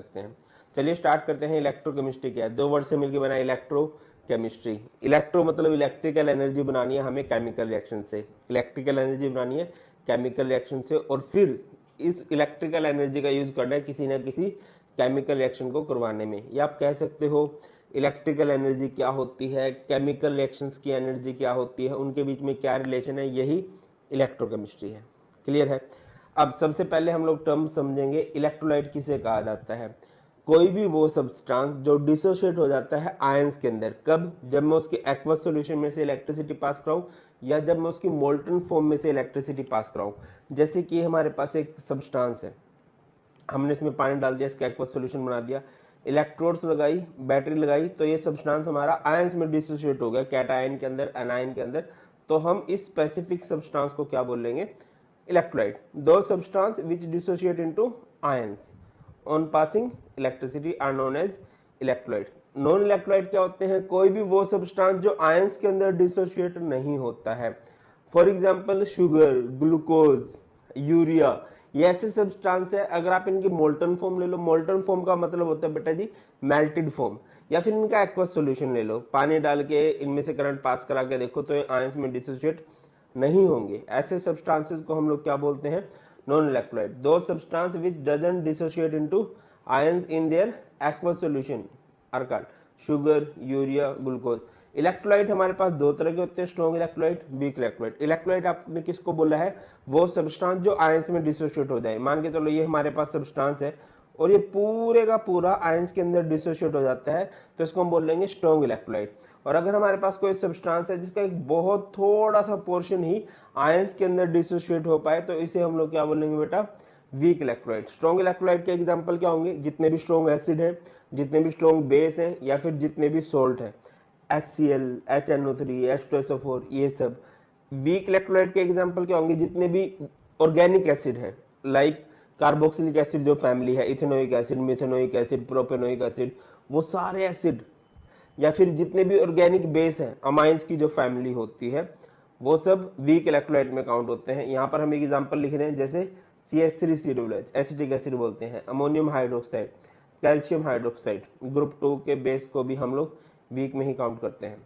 सकते हैं। चलिए स्टार्ट करते हैं। इलेक्ट्रोकेमिस्ट्री क्या है? दो वर्ड से मिलकर बना इलेक्ट्रोकेमिस्ट्री। इलेक्ट्रो मतलब इलेक्ट्रिकल एनर्जी बनानी है हमें केमिकल रिएक्शन से, इलेक्ट्रिकल एनर्जी बनानी है केमिकल रिएक्शन से, और फिर इस इलेक्ट्रिकल एनर्जी का यूज करना है किसी ना किसी केमिकल रिएक्शन को करवाने में। या आप कह सकते हो इलेक्ट्रिकल एनर्जी क्या होती है, केमिकल रिएक्शंस की एनर्जी क्या होती है, उनके बीच में क्या रिलेशन है, यही इलेक्ट्रोकेमिस्ट्री है। क्लियर है? अब सबसे पहले हम लोग टर्म समझेंगे इलेक्ट्रोलाइट किसे कहा जाता है। कोई भी वो सब्सटेंस जो डिसोशिएट हो जाता है आयंस के अंदर। कब? जब मैं उसके एक्वस सॉल्यूशन में से इलेक्ट्रिसिटी पास कराऊं, या जब मैं उसकी मोल्टन फॉर्म में से इलेक्ट्रिसिटी पास कराऊं। जैसे कि हमारे पास एक सब्सटेंस है, हमने इसमें पानी डाल दिया, इसका एक्वस सॉल्यूशन बना दिया, इलेक्ट्रोड्स लगाई, बैटरी लगाई, तो ये सब्सटेंस हमारा आयंस में डिसोशिएट हो गया, कैटायन के अंदर, एनायन के अंदर। तो हम इस स्पेसिफिक सब्सटेंस को क्या बोलेंगे? Electrolyte. Those substance which dissociate into ions on passing electricity are known as electrolyte. Non electrolyte क्या होते हैं? कोई भी वो सब्सटेंस जो आयंस के अंदर डिसोशिएट नहीं होता है। For example sugar, glucose, urea, ये ऐसे सब्सटेंस है, अगर आप इनकी मोल्टन फॉर्म ले लो, मोल्टन फॉर्म का मतलब होता है बेटा जी मेल्टेड फॉर्म, या फिर इनका एक्वस सॉल्यूशन ले लो, पानी डाल के इनमें से करंट पास करा के देखो तो ये आयंस में डिसोशिएट नहीं होंगे। ऐसे सब्सटेंसेस को हम लोग क्या बोलते हैं? Non electrolyte. Those substance which doesn't dissociate into ions in their aqueous solution are called sugar, urea, glucose. Electrolyte हमारे पास दो तरह के होते हैं, strong electrolyte, weak electrolyte. Electrolyte आपने किसको बोला है? वो सब्सटेंस जो आयंस में डिसोशिएट हो जाए। मान के चलो ये हमारे पास सब्सटेंस है और ये पूरे का पूरा आयंस के अंदर डिसोशिएट हो जाता है, तो इसको हम बोल लेंगे स्ट्रॉन्ग इलेक्ट्रोलाइट। और अगर हमारे पास कोई सब्सटेंस है जिसका एक बहुत थोड़ा सा पोर्शन ही आयंस के अंदर डिसोशिएट हो पाए, तो इसे हम लोग क्या बोलेंगे बेटा? Weak electrolyte. स्ट्रॉन्ग इलेक्ट्रोलाइट के एग्जांपल क्या होंगे? जितने भी स्ट्रॉन्ग एसिड है, जितने भी स्ट्रॉन्ग बेस हैं, या फिर जितने भी सोल्ट है, HCl, HNO3, H2SO4, ये सब। वीक इलेक्ट्रोलाइट के एग्जांपल क्या होंगे? जितने भी ऑर्गेनिक एसिड है, लाइक कार्बोक्सिलिक एसिड जो फैमिली है, ethanoic acid, methanoic acid, propanoic acid, वो सारे एसिड, या फिर जितने भी ऑर्गेनिक बेस हैं, अमाइंस की जो फैमिली होती है, वो सब वीक इलेक्ट्रोलाइट में काउंट होते हैं। यहाँ पर हम एक एग्जांपल लिख रहे हैं, जैसे CH3COOH एसिटिक एसिड बोलते हैं, ammonium hydroxide, calcium hydroxide, group 2 के बेस को भी हम लोग वीक में ही काउंट करते हैं।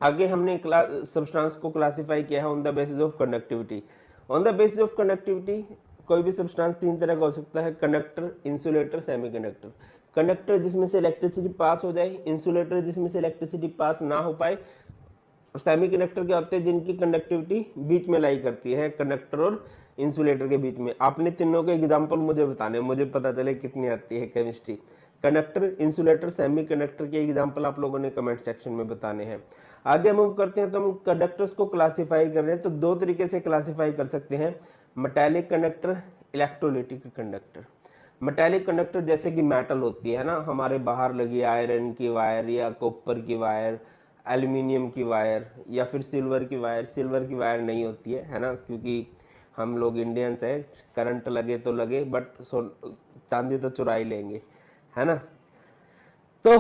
आगे हमने सब्सटेंस को क्लासिफाई किया है on the basis of conductivity. On the basis of conductivity कोई भी सब्सटेंस तीन तरह का हो सकता है: कंडक्टर, इंसुलेटर, सेमीकंडक्टर। कंडक्टर जिसमें से इलेक्ट्रिसिटी पास हो जाए, इंसुलेटर जिसमें से इलेक्ट्रिसिटी पास ना हो पाए, और सेमीकंडक्टर क्या होते हैं? जिनकी कंडक्टिविटी बीच में लाई करती है कंडक्टर और इंसुलेटर के बीच में। आपने तीनों के एग्जांपल मुझे बताने, मुझे पता चले कितनी आती है केमिस्ट्री। कंडक्टर, इंसुलेटर, सेमीकंडक्टर के एग्जांपल आप लोगों ने कमेंट सेक्शन में बताने हैं। आगे मूव करते हैं, तो हम कंडक्टर्स को क्लासिफाई कर रहे हैं, तो दो तरीके से क्लासिफाई कर सकते हैं: metallic conductor, electrolytic conductor. Metallic conductor जैसे कि मेटल होती है ना, हमारे बाहर लगी आयरन की वायर या कॉपर की वायर, एल्यूमिनियम की वायर, या फिर सिल्वर की वायर। सिल्वर की वायर नहीं होती है ना, क्योंकि हम लोग इंडियंस हैं, करंट लगे तो लगे, बट चांदी तो चुरा ही लेंगे, है ना। तो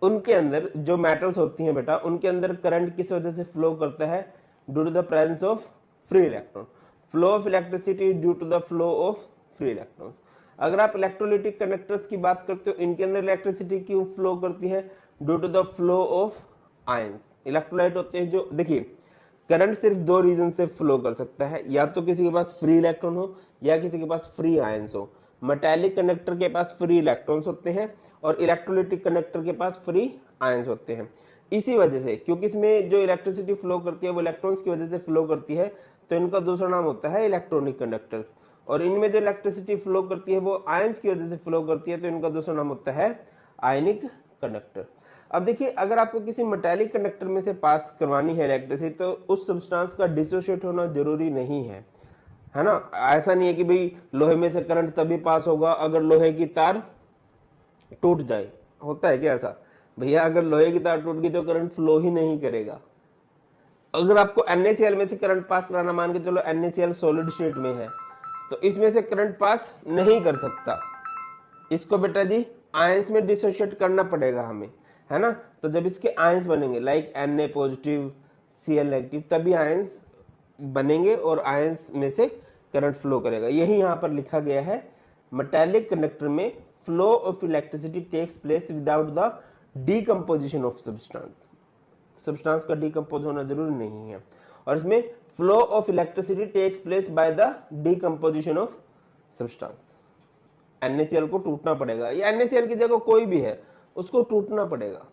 उनके अंदर जो मेटल्स होती हैं बेटा, उनके अंदर करंट किस वजह से फ्लो करता है? Due to the presence of free electron. Flow of electricity due to the flow of free electrons. अगर आप इलेक्ट्रोलाइटिक कंडक्टर्स की बात करते हो, इनके अंदर इलेक्ट्रिसिटी क्यों फ्लो करती है? Due to the flow of ions. Electrolyte होते हैं जो, देखिए, करंट सिर्फ दो रीजन से फ्लो कर सकता है, या तो किसी के पास फ्री इलेक्ट्रॉन हो, या किसी के पास फ्री आयंस हो। मेटालिक कंडक्टर के पास फ्री इलेक्ट्रॉन्स होते हैं, और इलेक्ट्रोलाइटिक कंडक्टर के पास फ्री आयंस होते हैं। इसी वजह से, क्योंकि इसमें जो इलेक्ट्रिसिटी फ्लो करती है वो इलेक्ट्रॉन्स की वजह से फ्लो करती है, तो इनका दूसरा नाम होता है इलेक्ट्रॉनिक कंडक्टर्स। और इनमें जो इलेक्ट्रिसिटी फ्लो करती है वो आयंस की वजह से फ्लो करती है, तो इनका दूसरा नाम होता है आयनिक कंडक्टर। अब देखिए, अगर आपको किसी मेटालिक कंडक्टर में से पास करवानी है इलेक्ट्रिसिटी, तो उस सब्सटेंस का डिसोशिएट होना जरूरी नहीं है ना। ऐसा नहीं है कि भाई लोहे में से करंट तभी पास होगा अगर लोहे की तार टूट जाए। होता है क्या ऐसा? भैया, अगर लोहे की तार टूट गई तो करंट फ्लो ही नहीं करेगा। अगर आपको NaCl में से करंट पास कराना, मान के चलो NaCl सॉलिड स्टेट में है, तो इसमें से करंट पास नहीं कर सकता। इसको बेटा जी आयंस में डिसोशिएट करना पड़ेगा हमें, है ना। तो जब इसके आयंस बनेंगे, like Na positive, Cl negative, तभी आयंस बनेंगे और आयंस में से करंट फ्लो करेगा। यही यहाँ पर लिखा गया है, मेटालिक कंडक्टर में flow of electricity takes place without the decomposition of substance का डीकम्पोज होना जरूरी नहीं है। और इसमें flow of electricity takes place by the decomposition of substance. NaCl को टूटना पड़ेगा, या NaCl की जगह कोई भी है उसको टूटना पड़ेगा।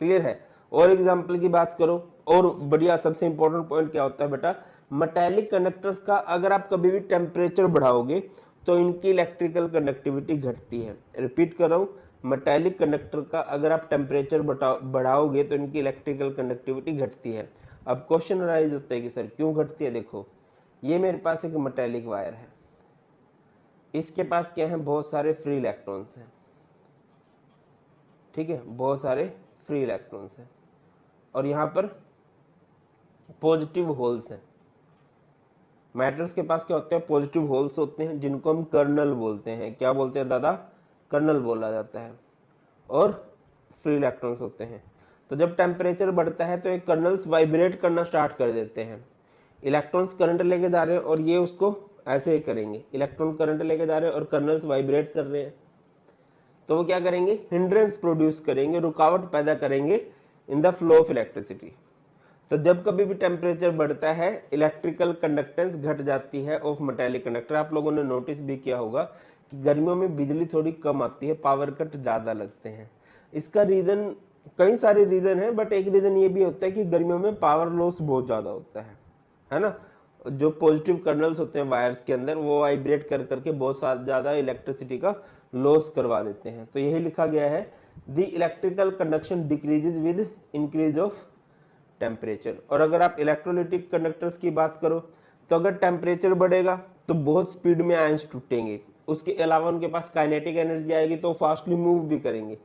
क्लियर है। और एग्जांपल की बात करो, और बढ़िया सबसे इंपॉर्टेंट पॉइंट क्या होता है बेटा, मेटालिक कंडक्टर्स का अगर आप कभी भी टेम्परेचर बढ़ाओगे तो इनकी इलेक्ट्रिकल कंडक्टिविटी घटती है। रिपीट कर रहा हूं, मेटालिक कंडक्टर का अगर आप टेम्परेचर बढ़ाओगे तो इनकी इलेक्ट्रिकल कंडक्टिविटी घटती है। अब क्वेश्चन राइज होता है कि सर क्यों घटती है। देखो, ये मेरे पास एक मेटालिक वायर है, इसके पास क्या है, बहुत सारे फ्री इलेक्ट्रॉन्स हैं। ठीक है, बहुत सारे फ्री इलेक्ट्रॉन्स हैं, और यहां पर पॉजिटिव होल्स हैं। मैटर्स के पास क्या होते हैं, पॉजिटिव होल्स होते हैं, जिनको हम कर्नल बोलते हैं। क्या बोलते हैं दादा, कर्नल बोला जाता है। और फ्री इलेक्ट्रॉन्स होते हैं। तो जब टेम्परेचर बढ़ता है तो ये कर्नल्स वाइब्रेट करना स्टार्ट कर देते हैं। इलेक्ट्रॉन्स करंट लेके जा रहे हैं और ये उसको ऐसे ही करेंगे। इलेक्ट्रॉन करंट लेके जा रहे हैं और कर्नल्स वाइब्रेट कर रहे हैं, तो वो क्या करेंगे, हिंड्रेंस प्रोड्यूस करेंगे, रुकावट पैदा करेंगे in the flow of electricity. तो जब कभी भी टेम्परेचर बढ़ता है इलेक्ट्रिकल कंडक्टेंस घट जाती है ऑफ मेटालिक कंडक्टर। आप लोगों ने नोटिस भी किया होगा कि गर्मियों में बिजली थोड़ी कम आती है, पावर कट ज्यादा लगते हैं। इसका रीजन, कई सारे रीजन है, बट एक रीजन ये भी होता है कि गर्मियों में पावर लॉस बहुत ज्यादा होता है ना। जो पॉजिटिव कर्नल्स होते हैं वायर्स के अंदर, वो वाइब्रेट कर करके बहुत ज्यादा इलेक्ट्रिसिटी का लॉस करवा देते हैं। तो यही लिखा गया है, the electrical conduction decreases with increase of temperature. और अगर आप इलेक्ट्रोलिटिक कंडक्टर्स की बात करो तो अगर टेम्परेचर बढ़ेगा तो बहुत स्पीड में आयंस टूटेंगे। उसके अलावा उनके पास काइनेटिक एनर्जी आएगी तो फास्टली मूव भी करेंगे।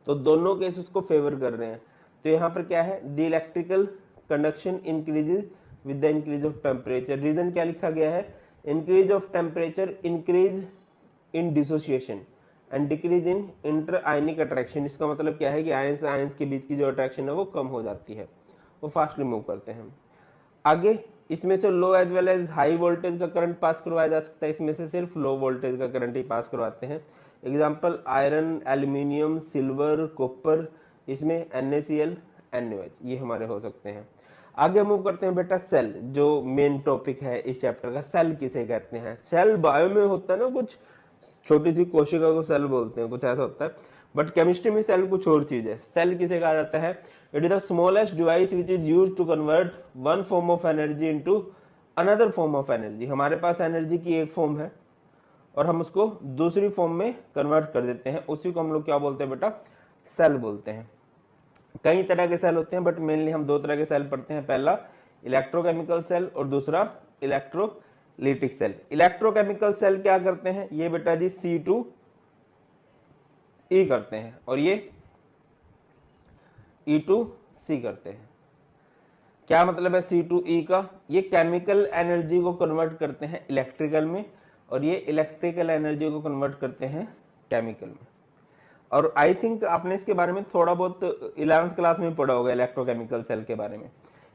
तो दोनों केस उसको फेवर कर रहे हैं। तो यहाँ पर क्या है, the electrical conduction increases with the increase of temperature. Reason क्या लिखा गया है, increase of temperature increase in dissociation and decrease in inter ionic attraction. इसका मतलब क्या है कि आयंस आयंस के बीच की जो अट्रैक्शन है वो कम हो जाती है, वो फास्टली मूव करते हैं। आगे इसमें से low as well as high voltage का करंट पास करवाया जा सकता है, इसमें से सिर्फ लो वोल्टेज का करंट ही पास करवाते हैं। Example iron, aluminium, silver, copper, इसमें NaCl, NaOH, ये हमारे हो सकते हैं। आगे मूव करते हैं बेटा, सेल, जो मेन टॉपिक है इस चैप्टर का। सेल किसे कहते हैं, सेल बायो में होता है ना, कुछ छोटी सी कोशिका को सेल बोलते हैं, कुछ ऐसा होता है, बट केमिस्ट्री में सेल कुछ और चीज है। सेल किसे कहा जाता है, it is the smallest device which is used to convert one form of energy into another form of energy. हमारे पास एनर्जी की एक फॉर्म है और हम उसको दूसरी फॉर्म में कन्वर्ट कर देते हैं, उसी को हम लोग क्या बोलते हैं बेटा, सेल बोलते हैं। कई तरह के सेल होते हैं, बट मेनली हम दो तरह के सेल पढ़ते हैं, पहला इलेक्ट्रोकेमिकल सेल और दूसरा इलेक्ट्रोलिटिक सेल। इलेक्ट्रोकेमिकल सेल क्या करते हैं, ये बेटा जी C2E करते हैं और ये E2C करते हैं। क्या मतलब है C2E का, ये केमिकल एनर्जी को कन्वर्ट करते हैं इलेक्ट्रिकल में और ये इलेक्ट्रिकल एनर्जी को कन्वर्ट करते हैं केमिकल में। और आई थिंक आपने इसके बारे में थोड़ा बहुत 11th क्लास में पढ़ा होगा इलेक्ट्रोकेमिकल सेल के बारे में।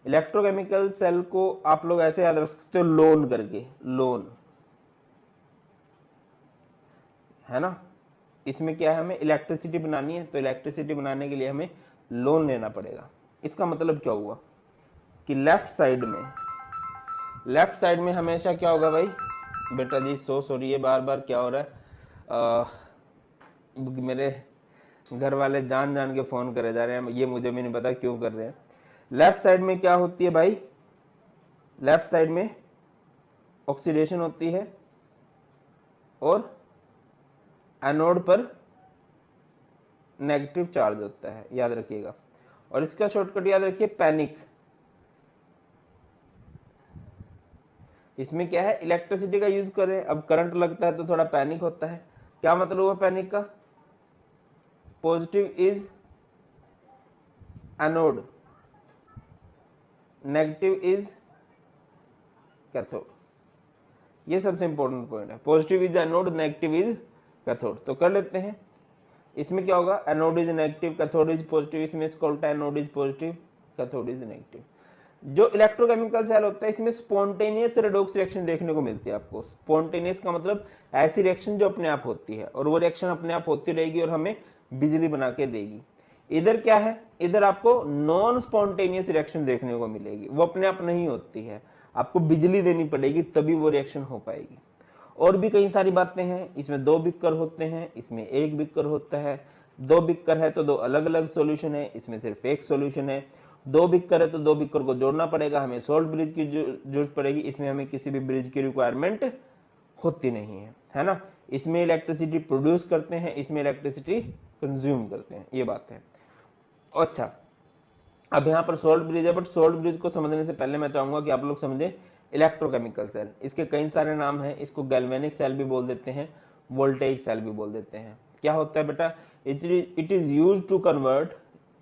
इलेक्ट्रोकेमिकल सेल को आप लोग ऐसे याद रख सकते हो, लोन करके, लोन है ना। इसमें क्या है, हमें इलेक्ट्रिसिटी बनानी है, तो इलेक्ट्रिसिटी बनाने के लिए हमें लोन लेना पड़ेगा। इसका मतलब क्या हुआ कि लेफ्ट साइड में हमेशा क्या होगा भाई बेटा जी, सॉरी ये बार बार क्या हो रहा है, मेरे घर वाले जान के फोन करे जा रहे हैं, ये मुझे भी नहीं पता क्यों कर रहे हैं। लेफ्ट साइड में क्या होती है भाई, लेफ्ट साइड में ऑक्सीडेशन होती है और एनोड पर नेगेटिव चार्ज होता है, याद रखिएगा। और इसका शॉर्टकट याद रखिए, पैनिक। इसमें क्या है, इलेक्ट्रिसिटी का यूज करें, अब करंट लगता है तो थोड़ा पैनिक होता है। क्या मतलब हुआ पैनिक का, positive is anode, negative is cathode. ये सबसे इंपॉर्टेंट पॉइंट है, positive is anode, negative is cathode. तो कर लेते हैं, इसमें क्या होगा, anode is negative, cathode is positive, इसमें इसका उल्टा, anode is positive, cathode is negative. जो इलेक्ट्रोकेमिकल सेल होता है इसमें स्पॉन्टेनियस रेडॉक्स रिएक्शन देखने को मिलती है आपको। स्पॉन्टेनियस का मतलब ऐसी रिएक्शन जो अपने आप होती है, और वो रिएक्शन अपने आप होती रहेगी और हमें बिजली बना के देगी। इधर क्या है, इधर आपको नॉन स्पॉन्टेनियस रिएक्शन देखने को मिलेगी, वो अपने आप नहीं होती है, आपको बिजली देनी पड़ेगी तभी वो रिएक्शन हो पाएगी। और भी कई सारी बातें हैं, इसमें 2 बिक्कर होते हैं, इसमें 1 बिक्कर होता है। 2 बिक्कर है तो 2 अलग अलग सॉल्यूशन है, इसमें सिर्फ 1 सॉल्यूशन है। 2 बिक्कर है तो 2 बिक्कर को जोड़ना पड़ेगा, हमें सॉल्ट ब्रिज की जरूरत पड़ेगी, इसमें हमें किसी भी ब्रिज की रिक्वायरमेंट होती नहीं है ना। इसमें इलेक्ट्रिसिटी प्रोड्यूस करते हैं, इसमें इलेक्ट्रिसिटी कंज्यूम करते हैं, ये बात है। अच्छा, अब यहाँ पर सॉल्ट ब्रिज है, बट सॉल्ट ब्रिज को समझने से पहले मैं चाहूंगा कि आप लोग समझे इलेक्ट्रोकेमिकल सेल। इसके कई सारे नाम हैं, इसको गैल्वेनिक सेल भी बोल देते हैं, वोल्टेइक सेल भी बोल देते हैं। क्या होता है बेटा, it is used to convert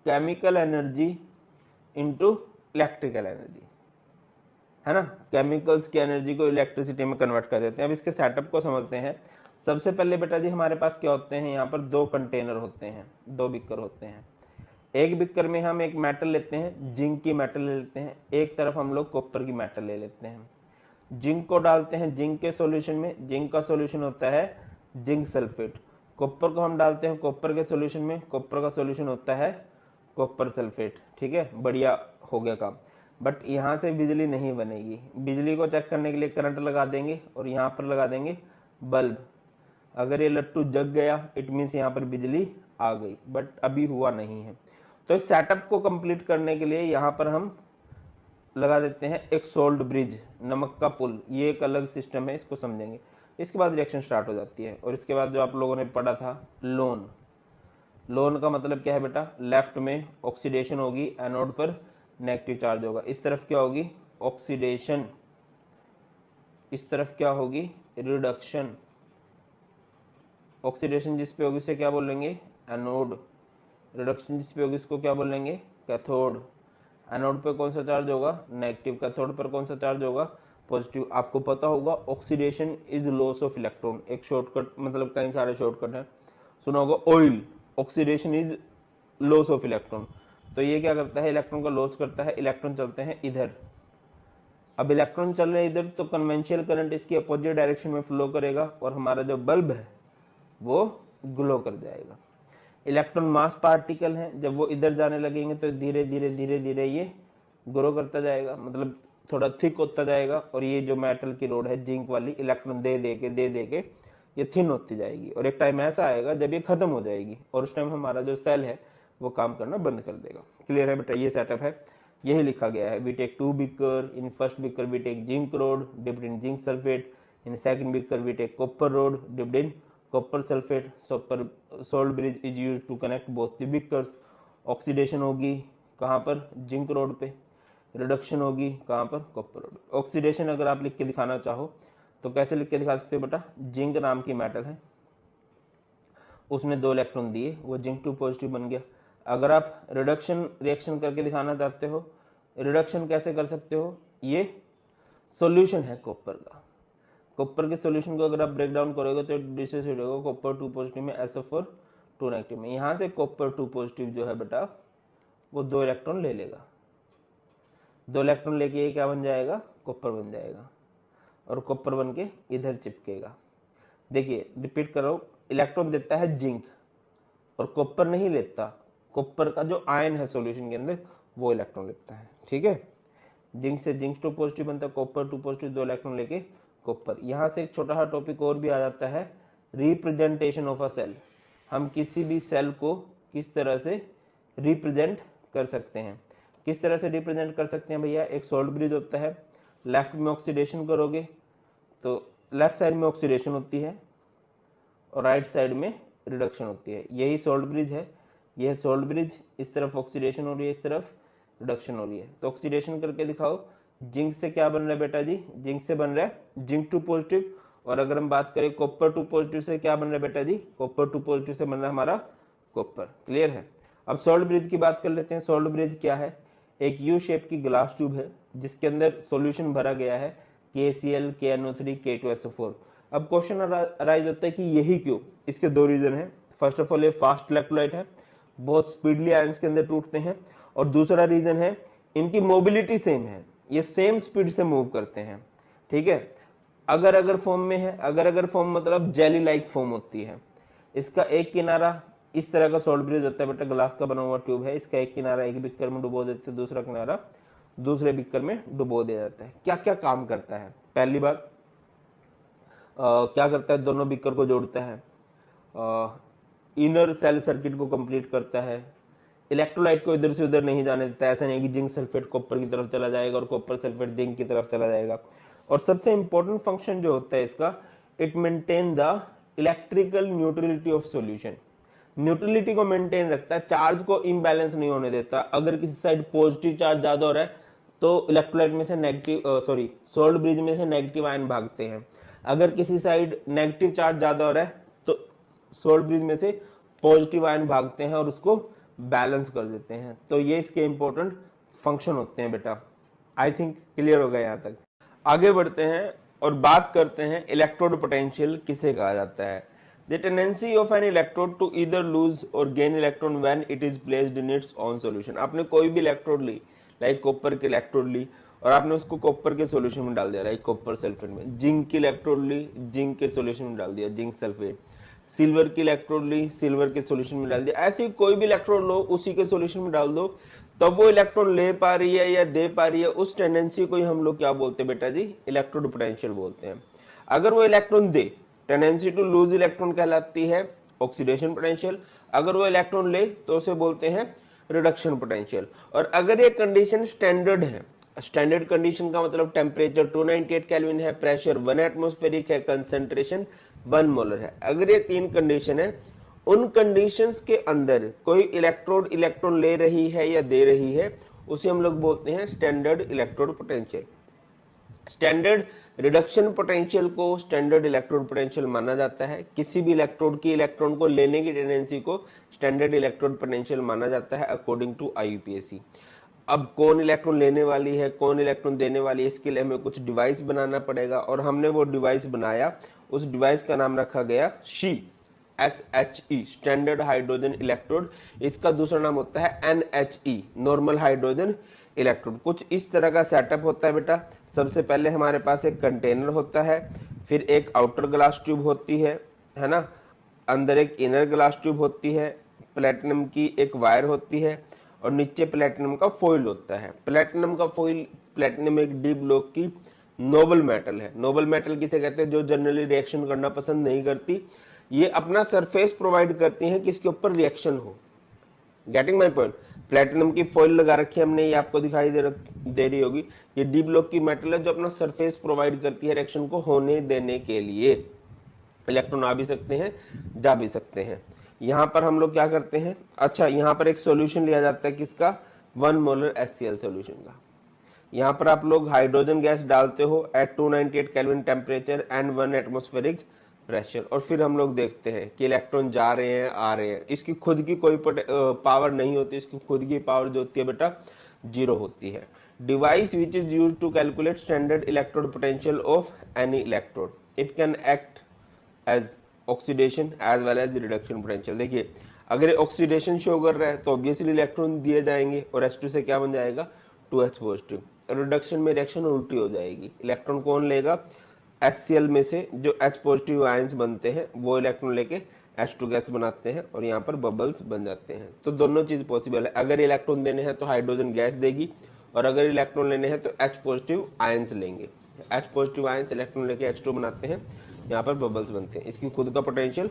chemical energy into electrical energy, है ना। केमिकल्स की एनर्जी को इलेक्ट्रिसिटी में कन्वर्ट कर देते हैं। अब इसके सेटअप को समझते हैं। सबसे पहले बेटा जी हमारे पास क्या होते हैं, यहाँ पर 2 कंटेनर होते हैं, 2 बिक्कर होते हैं। एक बिक्कर में हम एक मेटल लेते हैं, जिंक की मेटल ले लेते हैं, एक तरफ हम लोग कॉपर की मेटल ले लेते हैं। जिंक को डालते हैं जिंक के सॉल्यूशन में, जिंक का सॉल्यूशन होता है जिंक सल्फेट। कॉपर को हम डालते हैं कॉपर के सॉल्यूशन में, कॉपर का सॉल्यूशन होता है कॉपर सल्फेट। ठीक है, बढ़िया हो गया काम। बट यहाँ से बिजली नहीं बनेगी, बिजली को चेक करने के लिए करंट लगा देंगे और यहाँ पर लगा देंगे बल्ब। अगर ये लट्टू जग गया इट मीन्स यहाँ पर बिजली आ गई, बट अभी हुआ नहीं है। तो इस सेटअप को कंप्लीट करने के लिए यहाँ पर हम लगा देते हैं एक सोल्ट ब्रिज, नमक का पुल। ये एक अलग सिस्टम है, इसको समझेंगे। इसके बाद रिएक्शन स्टार्ट हो जाती है। और इसके बाद जो आप लोगों ने पढ़ा था लोन, लोन का मतलब क्या है बेटा, लेफ्ट में ऑक्सीडेशन होगी, एनोड पर नेगेटिव चार्ज होगा। इस तरफ क्या होगी, ऑक्सीडेशन, इस तरफ क्या होगी, रिडक्शन। ऑक्सीडेशन जिस पे होगी उसे क्या बोलेंगे, एनोड। रिडक्शन जिस पे होगी उसको क्या बोलेंगे, कैथोड। एनोड पे कौन सा चार्ज होगा, नेगेटिव। कैथोड पर कौन सा चार्ज होगा, पॉजिटिव। आपको पता होगा oxidation is loss of electron, एक शॉर्टकट, मतलब कई सारे शॉर्टकट हैं, सुना होगा oil, oxidation is loss of electron. तो ये क्या करता है, इलेक्ट्रॉन का लॉस करता है, इलेक्ट्रॉन चलते हैं इधर। अब इलेक्ट्रॉन चल रहे हैं इधर तो कन्वेंशियल करंट इसकी अपोजिट डायरेक्शन में फ्लो करेगा और हमारा जो बल्ब है वो ग्लो कर जाएगा। इलेक्ट्रॉन मास पार्टिकल हैं, जब वो इधर जाने लगेंगे तो धीरे धीरे धीरे धीरे ये ग्रो करता जाएगा, मतलब थोड़ा थिक होता जाएगा। और ये जो मेटल की रोड है जिंक वाली, इलेक्ट्रॉन दे दे के ये थिन होती जाएगी और एक टाइम ऐसा आएगा जब ये खत्म हो जाएगी और उस टाइम हमारा जो सेल है वो काम करना बंद कर देगा। क्लियर है बेटा, ये सेटअप है, यही लिखा गया है। We take 2 beaker, in first beaker we take zinc rod dipped in zinc sulphate, in second beaker we take copper rod dipped in copper sulphate. Salt bridge is used to connect both the beakers. Oxidation होगी कहाँ पर, zinc road पे। Reduction होगी कहाँ पर, copper road. Oxidation अगर आप लिख के दिखाना चाहो तो कैसे लिख के दिखा सकते हो बेटा, जिंक नाम की मेटल है, उसने 2 इलेक्ट्रॉन दिए, वो जिंक 2 पॉजिटिव बन गया। अगर आप रिडक्शन रिएक्शन करके दिखाना चाहते हो, रिडक्शन कैसे कर सकते हो, ये सॉल्यूशन है कॉपर का, कॉपर के सॉल्यूशन को अगर आप ब्रेक डाउन करोगे तो डिसोसिएट होगा कॉपर 2 पॉजिटिव में, SO4 2 नेगेटिव में। यहाँ से कॉपर 2 पॉजिटिव जो है बेटा वो 2 इलेक्ट्रॉन ले लेगा, 2 इलेक्ट्रॉन लेके ये क्या बन जाएगा, कॉपर बन जाएगा और कॉपर बन के इधर चिपकेगा। देखिए रिपीट करो, इलेक्ट्रॉन देता है जिंक और कॉपर नहीं लेता, कॉपर का जो आयन है सॉल्यूशन के अंदर वो इलेक्ट्रॉन लेता है। ठीक है, जिंक से जिंक 2 पॉजिटिव बनता है, कॉपर 2 पॉजिटिव, 2 इलेक्ट्रॉन लेके कॉपर। यहाँ से एक छोटा सा टॉपिक और भी आ जाता है, रिप्रेजेंटेशन ऑफ अ सेल। हम किसी भी सेल को किस तरह से रिप्रेजेंट कर सकते हैं, किस तरह से रिप्रेजेंट कर सकते हैं भैया। एक सोल्ट ब्रिज होता है, लेफ्ट में ऑक्सीडेशन करोगे तो लेफ्ट साइड में ऑक्सीडेशन होती है और राइट साइड में रिडक्शन होती है, यही सोल्ट ब्रिज है। यह सोल्ट ब्रिज, इस तरफ ऑक्सीडेशन हो रही है, इस तरफ रिडक्शन हो रही है। तो ऑक्सीडेशन करके दिखाओ, जिंक से क्या बन रहा है बेटा जी, जिंक से बन रहा है जिंक 2 पॉजिटिव। और अगर हम बात करें कॉपर 2 पॉजिटिव से क्या बन रहा है बेटा जी, कॉपर 2 पॉजिटिव से बन रहा है हमारा कॉपर। क्लियर है। अब सोल्ट ब्रिज की बात कर लेते हैं। सोल्ट ब्रिज क्या है, एक यू शेप की ग्लास ट्यूब है जिसके अंदर सॉल्यूशन भरा गया है KCl, KNO3, K2SO4। अब क्वेश्चन अराइज होता है कि यही क्यों, इसके 2 रीजन है। फर्स्ट ऑफ ऑल ये फास्ट इलेक्ट्रोलाइट है, बहुत स्पीडली आयंस के अंदर टूटते हैं। और दूसरा रीजन है इनकी मोबिलिटी सेम है, ये सेम स्पीड से मूव करते हैं, ठीक है। अगर अगर फॉर्म में है, अगर अगर फॉर्म मतलब जेली लाइक फॉर्म होती है। इसका एक किनारा इस तरह का सॉल्ट ब्रिज होता है बेटा, ग्लास का बना हुआ ट्यूब है, इसका एक किनारा एक बिक्कर में डुबो देते हैं, दूसरा किनारा दूसरे बिक्कर में डुबो दिया जाता है। क्या क्या काम करता है? पहली बात क्या करता है, दोनों बिक्कर को जोड़ता है, इनर सेल सर्किट को कंप्लीट करता है, इलेक्ट्रोलाइट को इधर से उधर नहीं जाने देता है। ऐसा नहीं कि जिंक सल्फेट कॉपर की तरफ चला जाएगा और कॉपर सल्फेट जिंक की तरफ चला जाएगा। और सबसे इंपॉर्टेंट फंक्शन जो होता है इसका, it maintain the electrical neutrality of solution. Neutrality को मेंटेन रखता है, चार्ज को इम्बैलेंस नहीं होने देता। अगर किसी साइड पॉजिटिव चार्ज ज्यादा हो रहा है तो इलेक्ट्रोलाइट में से नेगेटिव सोल्ट ब्रिज में से नेगेटिव आयन भागते हैं। अगर किसी साइड नेगेटिव चार्ज ज्यादा हो रहा है तो सोल्ट ब्रिज में से पॉजिटिव आयन भागते हैं और उसको बैलेंस कर देते हैं। तो ये इसके इंपॉर्टेंट फंक्शन होते हैं बेटा। आई थिंक क्लियर होगा यहाँ तक। आगे बढ़ते हैं और बात करते हैं इलेक्ट्रोड पोटेंशियल किसे कहा जाता है। The tendency of an electrode to either lose or gain electron when it is placed in its own solution. आपने कोई भी इलेक्ट्रोड ली, लाइक कॉपर की इलेक्ट्रोड ली और आपने उसको कॉपर के सॉल्यूशन में डाल दिया, लाइक कॉपर सल्फेट में। जिंक की इलेक्ट्रोड ली, जिंक के सॉल्यूशन में डाल दिया, जिंक सल्फेट। सिल्वर की इलेक्ट्रोड ली, सिल्वर के सॉल्यूशन में डाल दिया। ऐसी कोई भी इलेक्ट्रोड लो, उसी के सॉल्यूशन में डाल दो, तब वो इलेक्ट्रॉन ले पा रही है या दे पा रही है, उस टेंडेंसी को ही हम लोग क्या बोलते हैं बेटा जी, इलेक्ट्रोड पोटेंशियल बोलते हैं। अगर वो इलेक्ट्रॉन दे, टेंडेंसी टू लूज इलेक्ट्रॉन कहलाती है ऑक्सीडेशन पोटेंशियल। अगर वो इलेक्ट्रॉन ले तो उसे बोलते हैं रिडक्शन पोटेंशियल। और अगर ये कंडीशन स्टैंडर्ड है, स्टैंडर्ड कंडीशन का मतलब टेम्परेचर 298 केल्विन है, प्रेशर 1 एटमॉस्फेरिक है, कंसंट्रेशन 1 मोलर है, अगर ये तीन कंडीशन है, उन कंडीशंस के अंदर कोई इलेक्ट्रोड इलेक्ट्रॉन ले रही है या दे रही है, उसे हम लोग बोलते हैं standard electrode potential. Standard reduction potential को स्टैंडर्ड इलेक्ट्रोड पोटेंशियल माना जाता है। किसी भी इलेक्ट्रोड की इलेक्ट्रॉन को लेने की टेंडेंसी को स्टैंडर्ड इलेक्ट्रोड पोटेंशियल माना जाता है अकॉर्डिंग टू IUPAC। अब कौन इलेक्ट्रॉन लेने वाली है, कौन इलेक्ट्रॉन देने वाली है, इसके लिए हमें कुछ डिवाइस बनाना पड़ेगा और हमने वो डिवाइस बनाया। उस डिवाइस का नाम रखा गया SHE, स्टैंडर्ड हाइड्रोजन इलेक्ट्रोड। इसका दूसरा नाम होता है NHE, नॉर्मल हाइड्रोजन इलेक्ट्रोड। कुछ इस तरह का सेटअप होता है बेटा। सबसे पहले हमारे पास एक कंटेनर होता है, फिर एक आउटर ग्लास ट्यूब होती है ना, अंदर एक इनर ग्लास ट्यूब होती है, प्लेटिनम की एक वायर होती है और नीचे प्लेटिनम का फॉइल होता है। प्लेटिनम का फॉइल, प्लेटिनम एक डी ब्लॉक की नोबल मेटल है। नोबल मेटल किसे कहते हैं? जो जनरली रिएक्शन करना पसंद नहीं करती। ये अपना सरफेस प्रोवाइड करती हैं कि इसके ऊपर रिएक्शन हो। Getting my point? प्लेटिनम की फॉइल लगा रखी है हमने, ये आपको दिखाई दे रही होगी। ये डी ब्लॉक की मेटल है जो अपना सरफेस प्रोवाइड करती है रिएक्शन को होने देने के लिए। इलेक्ट्रॉन आ भी सकते हैं, जा भी सकते हैं। यहां पर हम लोग क्या करते हैं, अच्छा यहां पर एक सॉल्यूशन लिया जाता है किसका, 1 मोलर HCl सॉल्यूशन का। यहां पर आप लोग हाइड्रोजन गैस डालते हो at 298 kelvin temperature and 1 atmospheric pressure, और फिर हम लोग देखते हैं कि इलेक्ट्रॉन जा रहे हैं, आ रहे हैं। इसकी खुद की कोई पावर नहीं होती, इसकी खुद की पावर जो होती है बेटा 0 होती है। Device which is used to calculate standard electrode potential of any electrode, it can act as oxidation as well as reduction potential. देखिए अगर ये ऑक्सीडेशन शो कर रहा है तो ऑब्वियसली इलेक्ट्रॉन दिए जाएंगे और H2 से क्या बन जाएगा, 2H पॉजिटिव। रिडक्शन में रिएक्शन उल्टी हो जाएगी, इलेक्ट्रॉन कौन लेगा, HCl में से जो H पॉजिटिव आयंस बनते हैं वो इलेक्ट्रॉन लेके H2 गैस बनाते हैं और यहाँ पर बबल्स बन जाते हैं। तो दोनों चीज पॉसिबल है। अगर इलेक्ट्रॉन देने हैं तो हाइड्रोजन गैस देगी और अगर इलेक्ट्रॉन लेने हैं तो H पॉजिटिव आयंस लेंगे। H पॉजिटिव आयंस इलेक्ट्रॉन लेके H2 बनाते हैं, यहाँ पर बबल्स बनते हैं। इसकी खुद का पोटेंशियल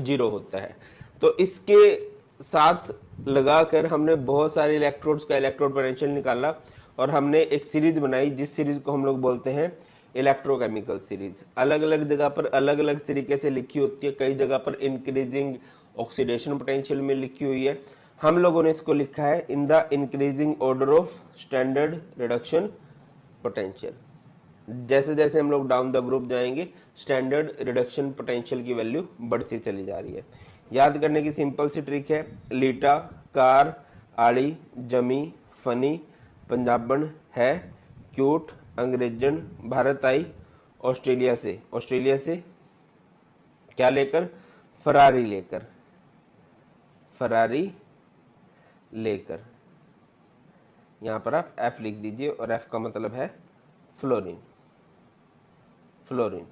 0 होता है। तो इसके साथ लगाकर हमने बहुत सारे इलेक्ट्रोड्स का इलेक्ट्रोड पोटेंशियल निकाला और हमने एक सीरीज बनाई, जिस सीरीज को हम लोग बोलते हैं इलेक्ट्रोकेमिकल सीरीज। अलग अलग जगह पर अलग अलग तरीके से लिखी होती है, कई जगह पर इंक्रीजिंग ऑक्सीडेशन पोटेंशियल में लिखी हुई है। हम लोगों ने इसको लिखा है in the increasing order of standard reduction potential. जैसे जैसे हम लोग डाउन द ग्रुप जाएंगे स्टैंडर्ड रिडक्शन पोटेंशियल की वैल्यू बढ़ती चली जा रही है। याद करने की सिंपल सी ट्रिक है, लीटा, कार, आड़ी, जमी, फनी, पंजाबन, है, क्यूट, अंग्रेजन, भारत आई, ऑस्ट्रेलिया से। ऑस्ट्रेलिया से क्या लेकर, फरारी लेकर, फरारी लेकर। यहाँ पर आप F लिख दीजिए और F का मतलब है फ्लोरीन। फ्लोरीन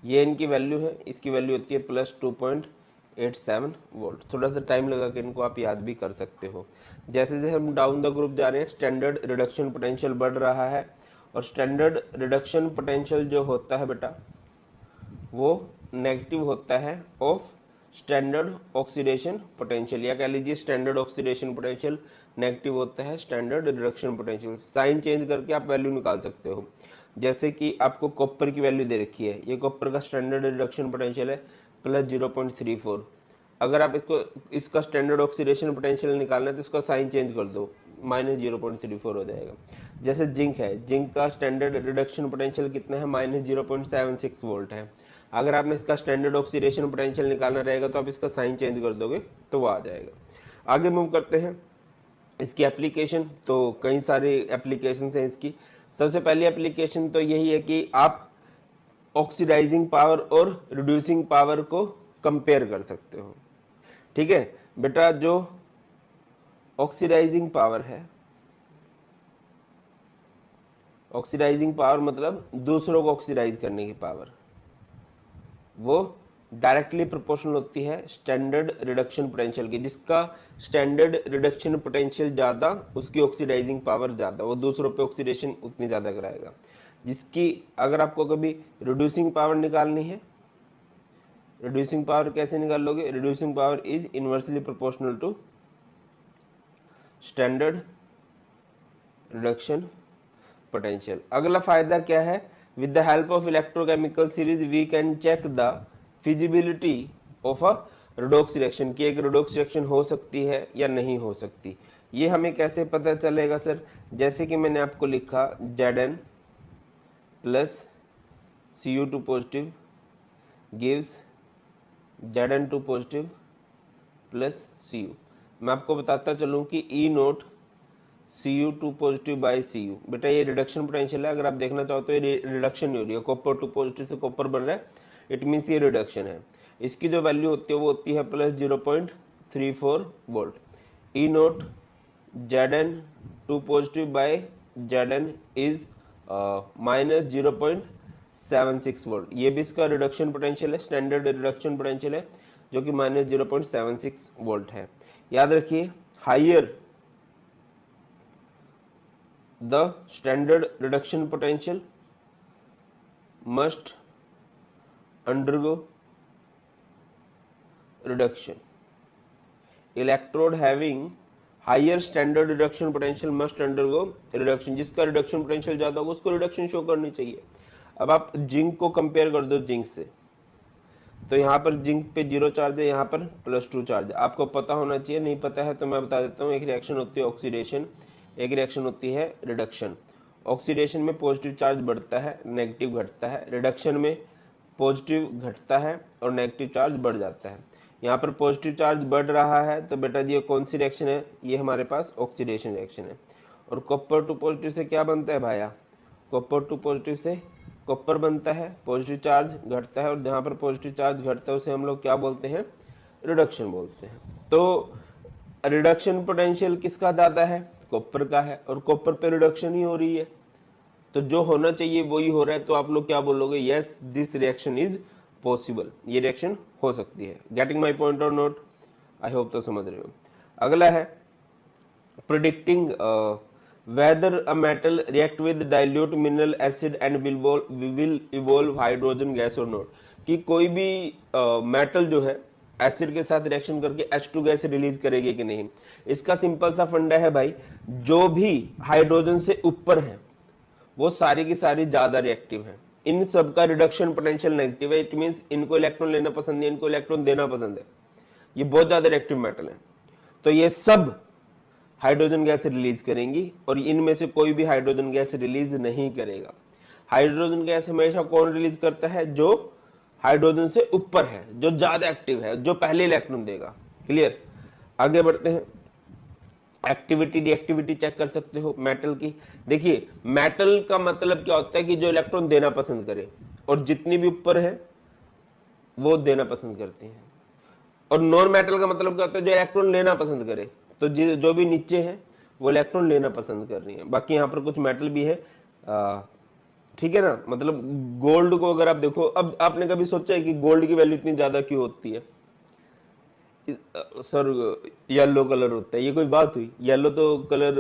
ये इनकी वैल्यू है, इसकी वैल्यू होती है प्लस 2.87 वोल्ट। थोड़ा सा टाइम लगा के इनको आप याद भी कर सकते हो। जैसे जैसे हम डाउन द ग्रुप जा रहे हैं स्टैंडर्ड रिडक्शन पोटेंशियल बढ़ रहा है, और स्टैंडर्ड रिडक्शन पोटेंशियल जो होता है बेटा वो नेगेटिव होता है ऑफ स्टैंडर्ड ऑक्सीडेशन पोटेंशियल, या कह लीजिए स्टैंडर्ड ऑक्सीडेशन पोटेंशियल नेगेटिव होता है standard reduction potential. Sign change करके आप वैल्यू निकाल सकते हो। जैसे कि आपको कॉपर की वैल्यू दे रखी है, ये कॉपर का स्टैंडर्ड रिडक्शन पोटेंशियल है प्लस 0.34। अगर आप इसको इसका स्टैंडर्ड ऑक्सीडेशन पोटेंशियल निकालना है तो इसका साइन चेंज कर दो, माइनस 0.34 हो जाएगा। जैसे जिंक है, जिंक का स्टैंडर्ड रिडक्शन पोटेंशियल कितना है, माइनस 0.76 वोल्ट है। अगर आपने इसका स्टैंडर्ड ऑक्सीडेशन पोटेंशियल निकालना रहेगा तो आप इसका साइन चेंज कर दोगे तो वो आ जाएगा। आगे मूव करते हैं इसकी एप्लीकेशन। तो कई सारे एप्लीकेशन हैं इसकी। सबसे पहली एप्लीकेशन तो यही है कि आप ऑक्सीडाइजिंग पावर और रिड्यूसिंग पावर को कंपेयर कर सकते हो। ठीक है बेटा, जो ऑक्सीडाइजिंग पावर है, ऑक्सीडाइजिंग पावर मतलब दूसरों को ऑक्सीडाइज करने की पावर, वो डायरेक्टली प्रोपोर्शनल होती है स्टैंडर्ड रिडक्शन पोटेंशियल की। जिसका स्टैंडर्ड रिडक्शन पोटेंशियल ज्यादा उसकी ऑक्सीडाइजिंग पावर ज्यादा, वो दूसरों पे ऑक्सीडेशन उतनी ज्यादा कराएगा। जिसकी अगर आपको कभी रिड्यूसिंग पावर निकालनी है, रिड्यूसिंग पावर कैसे निकाल लोगे, reducing power is inversely proportional to standard reduction potential. अगला फायदा क्या है, with the help of electrochemical series we can check the feasibility of a redox reaction, कि एक रिडॉक्स रिएक्शन हो सकती है या नहीं हो सकती। ये हमें कैसे पता चलेगा सर, जैसे कि मैंने आपको लिखा Zn plus Cu2 positive gives Zn2 positive plus Cu। मैं आपको बताता चलूं कि E note Cu2 positive by Cu, बेटा ये रिडक्शन पोटेंशियल है। अगर आप देखना चाहो तो ये रिडक्शन नहीं हो रही है, कॉपर 2 पॉजिटिव से कॉपर बन रहा है, इट मीन्स ये रिडक्शन है। इसकी जो वैल्यू होती है वो होती है plus 0.34 volt. E note Zn2 positive by Zn is minus 0.76 volt. ये भी इसका रिडक्शन पोटेंशियल है, स्टैंडर्ड रिडक्शन पोटेंशियल है, जो कि माइनस 0.76 वोल्ट है। याद रखिए, higher the standard reduction potential must undergo reduction. Electrode having higher standard reduction potential must undergo reduction. जिसका रिडक्शन पोटेंशियल ज्यादा होगा उसको रिडक्शन शो करनी चाहिए। अब आप जिंक को कंपेयर कर दो जिंक से, तो यहाँ पर जिंक पे 0 चार्ज है, यहाँ पर +2 चार्ज है। आपको पता होना चाहिए, नहीं पता है तो मैं बता देता हूँ। एक रिएक्शन होती है ऑक्सीडेशन, एक रिएक्शन होती है रिडक्शन। ऑक्सीडेशन में पॉजिटिव चार्ज बढ़ता है, नेगेटिव घटता है। रिडक्शन में पॉजिटिव घटता है और नेगेटिव चार्ज बढ़ जाता है। यहाँ पर पॉजिटिव चार्ज बढ़ रहा है तो बेटा जी ये कौन सी रिएक्शन है, ये हमारे पास ऑक्सीडेशन रिएक्शन है। और कॉपर 2 पॉजिटिव से क्या बनता है भाया, कॉपर 2 पॉजिटिव से कॉपर बनता है, पॉजिटिव चार्ज घटता है, और जहाँ पर पॉजिटिव चार्ज घटता है उसे हम लोग क्या बोलते हैं, रिडक्शन बोलते हैं। तो रिडक्शन पोटेंशियल किसका ज्यादा है, कॉपर का है, और कॉपर पे रिडक्शन ही हो रही है, तो जो होना चाहिए वही हो रहा है। तो आप लोग क्या बोलोगे, yes this reaction is possible, ये रिएक्शन हो सकती है। गेटिंग माई पॉइंट और नोट, आई होप तो समझ रहे हो। अगला है predicting whether a metal react with dilute mineral acid and will evolve hydrogen gas or not, कि कोई भी मेटल जो है एसिड के साथ रिएक्शन करके H2 गैस रिलीज करेगी कि नहीं। इसका सिंपल सा फंडा है भाई, जो भी हाइड्रोजन से ऊपर है वो सारी की सारी ज्यादा रिएक्टिव है। इन सब का रिडक्शन पोटेंशियल नेगेटिव है, इट मींस इनको इलेक्ट्रॉन लेना पसंद है, इनको इलेक्ट्रॉन देना पसंद है। ये बहुत ज्यादा रिएक्टिव मेटल है, तो ये सब हाइड्रोजन गैस रिलीज करेंगी, और इनमें से कोई भी हाइड्रोजन गैस रिलीज नहीं करेगा। हाइड्रोजन गैस हमेशा कौन रिलीज करता है, जो हाइड्रोजन से ऊपर है, जो ज्यादा एक्टिव है, जो पहले इलेक्ट्रॉन देगा। क्लियर, आगे बढ़ते हैं। एक्टिविटी रिएक्टिविटी चेक कर सकते हो मेटल की। देखिए मेटल का मतलब क्या होता है कि जो इलेक्ट्रॉन देना पसंद करे, और जितनी भी ऊपर है वो देना पसंद करते हैं। और नॉन मेटल का मतलब क्या होता है, जो इलेक्ट्रॉन लेना पसंद करे, तो जो भी नीचे है वो इलेक्ट्रॉन लेना पसंद कर रही हैं। बाकी यहाँ पर कुछ मेटल भी है, ठीक है ना, मतलब गोल्ड को अगर आप देखो, अब आपने कभी सोचा है कि गोल्ड की वैल्यू इतनी ज्यादा क्यों होती है? सर येलो कलर होता है, ये कोई बात हुई? येलो तो कलर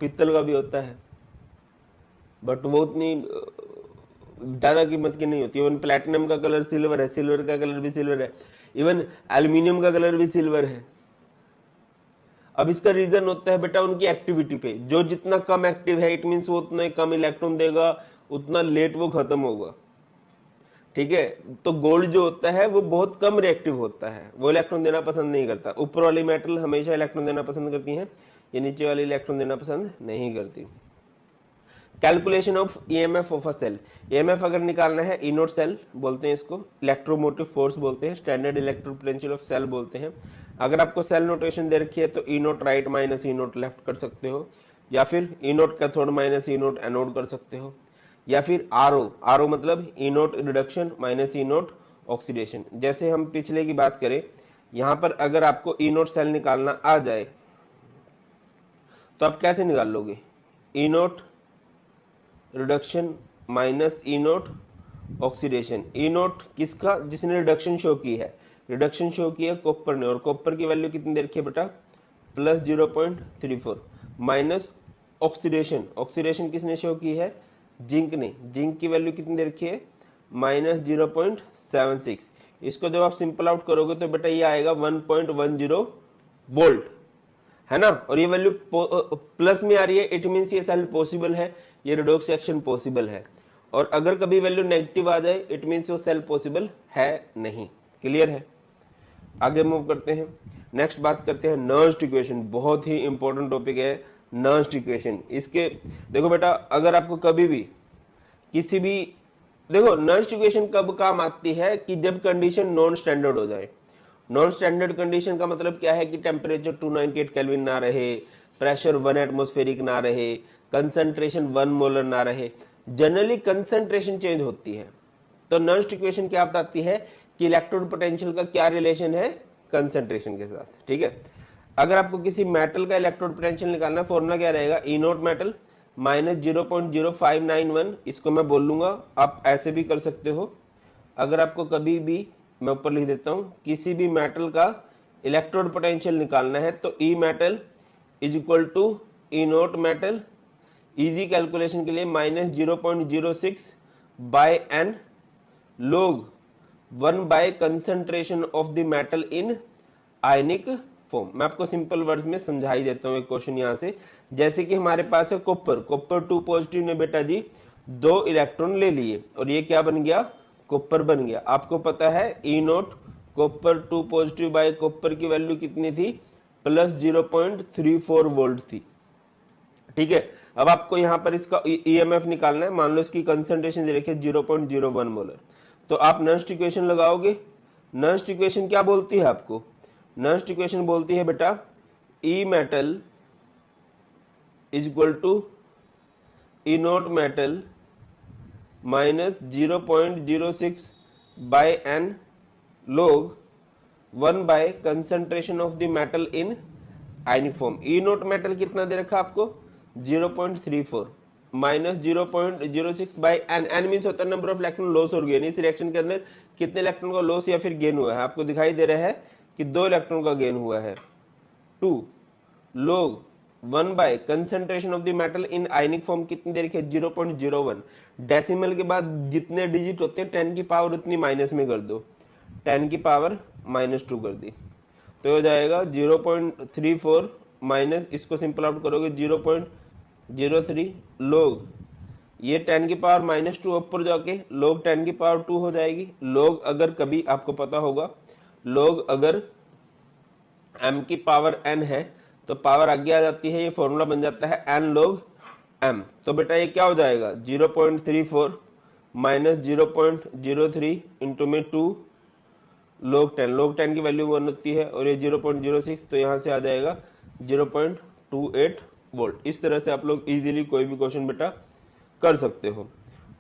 पीतल का भी होता है, बट वो उतनी ज्यादा कीमत की नहीं होती। इवन प्लैटिनम का कलर सिल्वर है, सिल्वर का कलर भी सिल्वर है, इवन एल्यूमिनियम का कलर भी सिल्वर है। अब इसका रीजन होता है बेटा उनकी एक्टिविटी पे, जो जितना कम एक्टिव है इट मीन्स वो उतना कम इलेक्ट्रॉन देगा, उतना लेट वो खत्म होगा, ठीक है। तो गोल्ड जो होता है वो बहुत कम रिएक्टिव होता है, वो इलेक्ट्रॉन देना पसंद नहीं करता। ऊपर वाली मेटल हमेशा इलेक्ट्रॉन देना पसंद करती हैं, ये नीचे वाली इलेक्ट्रॉन देना पसंद नहीं करती। Calculation of EMF of a cell, EMF अगर निकालना है, ई नोट सेल बोलते हैं इसको, इलेक्ट्रोमोटिव फोर्स बोलते हैं, standard electric potential of cell बोलते हैं। अगर आपको सेल नोटेशन दे रखी है तो ई नोट राइट माइनस ई नोट लेफ्ट कर सकते हो, या फिर ई नोट कैथोड माइनस ई नोट एनोड कर सकते हो, या फिर आरओ, आरओ मतलब ई नोट रिडक्शन माइनस ई नोट ऑक्सीडेशन। जैसे हम पिछले की बात करें, यहां पर अगर आपको ई नोट सेल निकालना आ जाए तो आप कैसे निकाल लोगे? ई नोट रिडक्शन माइनस ई नोट ऑक्सीडेशन। ई नोट किसका? जिसने रिडक्शन शो की है, रिडक्शन शो की है कॉपर ने, और कॉपर की वैल्यू कितनी दे रखी है बेटा? प्लस 0.34 माइनस ऑक्सीडेशन, ऑक्सीडेशन किसने शो की है? जिंक ने, जिंक की वैल्यू कितनी दे रखी है? माइनस 0.76। इसको जब आप सिंपल आउट करोगे तो बेटा ये आएगा 1.10 वोल्ट, है ना। और ये वैल्यू प्लस में आ रही है, इट मीन्स ये सेल पॉसिबल है, ये रिडॉक्स एक्शन पॉसिबल है। और अगर कभी वैल्यू नेगेटिव आ जाए इट मीन्स वो सेल पॉसिबल है नहीं। क्लियर है? आगे मूव करते हैं, नेक्स्ट बात करते हैं नर्स्ट इक्वेशन। बहुत ही इंपॉर्टेंट टॉपिक है नर्स्ट इक्वेशन। इसके देखो बेटा, अगर आपको कभी भी किसी भी, देखो नर्स्ट इक्वेशन कब काम आती है? कि जब कंडीशन नॉन स्टैंडर्ड हो जाए। नॉन स्टैंडर्ड कंडीशन का मतलब क्या है? कि टेम्परेचर 298 केल्विन ना रहे, प्रेशर 1 एटमॉस्फेरिक ना रहे, कंसंट्रेशन 1 मोलर ना रहे, जनरली कंसंट्रेशन चेंज होती है। तो नर्स्ट इक्वेशन क्या बताती है? कि इलेक्ट्रोड पोटेंशियल का क्या रिलेशन है कंसंट्रेशन के साथ, ठीक है। अगर आपको किसी मेटल का इलेक्ट्रोड पोटेंशियल निकालना, फॉर्मूला क्या रहेगा? ई नोट मेटल माइनस 0.0591, इसको मैं बोल लूंगा, आप ऐसे भी कर सकते हो। अगर आपको कभी भी, मैं ऊपर लिख देता हूं, किसी भी मेटल का इलेक्ट्रोड पोटेंशियल निकालना है तो E metal is equal to E naught metal, easy calculation के लिए minus 0.06 by N log 1 by concentration of the metal in ionic form. मैं आपको सिंपल वर्ड्स में समझा ही देता हूं एक क्वेश्चन यहां से। जैसे कि हमारे पास है कॉपर, कॉपर 2 पॉजिटिव ने बेटा जी 2 इलेक्ट्रॉन ले लिए और ये क्या बन गया? कॉपर बन गया। आपको पता है E naught copper 2 positive by copper की वैल्यू कितनी थी? प्लस 0.34 वोल्ट थी, ठीक है। अब आपको यहां पर इसका ईएमएफ निकालना है। मान लो इसकी कंसंट्रेशन दे रखी है 0.01 मोलर, तो आप नर्स्ट इक्वेशन लगाओगे। नर्स्ट इक्वेशन क्या बोलती है आपको? नर्स्ट इक्वेशन बोलती है बेटा E metal is equal to E naught metal minus 0.06 by N log 1 by concentration of the metal in ionic form. E naught metal कितना दे रखा आपको? 0.34 minus 0.06 by N, N means होता है नंबर ऑफ इलेक्ट्रॉन लॉस और gain. इस reaction के अंदर कितने इलेक्ट्रॉन का लॉस या फिर गेन हुआ है? आपको दिखाई दे रहा है कि 2 इलेक्ट्रॉन का गेन हुआ है। 2 log 1 by concentration of the metal in ionic form कितनी दे रखी है? 0.01। डेसिमल के बाद जितने डिजिट होते हैं 10 की पावर उतनी माइनस में कर दो, 10 की पावर -2 कर दी तो हो जाएगा 0.34 माइनस, इसको सिंपल आउट करोगे 0.03 लोग, ये 10 की पावर -2 ऊपर जाके लोग 10 की पावर 2 हो जाएगी। लोग अगर कभी आपको पता होगा, लोग अगर m की पावर n है तो पावर आगे आ जाती है, ये फॉर्मूला बन जाता है n log m। तो बेटा ये क्या हो जाएगा? 0.34 माइनस 0.03 इंटू में 2 log 10, log 10 की वैल्यू 1 होती है और ये 0.06, तो यहां से आ जाएगा 0.28 वोल्ट। इस तरह से आप लोग इजीली कोई भी क्वेश्चन बेटा कर सकते हो।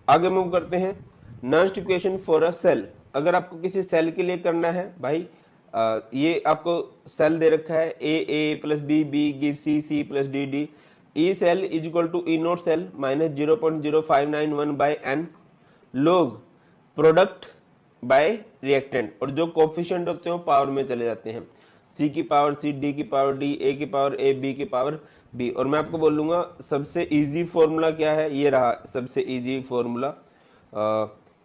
आगे मूव करते हैं, Nernst equation for a cell. अगर आपको किसी सेल के लिए करना है भाई, ये आपको सेल दे रखा है A plus B give C plus D E cell is equal to E naught cell minus 0.0591 by N log product by reactant, और जो कोफिशिएंट होते हैं वो पावर में चले जाते हैं, सी की पावर सी, डी की पावर डी, ए की पावर ए, बी की पावर बी। और मैं आपको बोलूंगा सबसे इजी फॉर्मूला क्या है, ये रहा सबसे easy formula,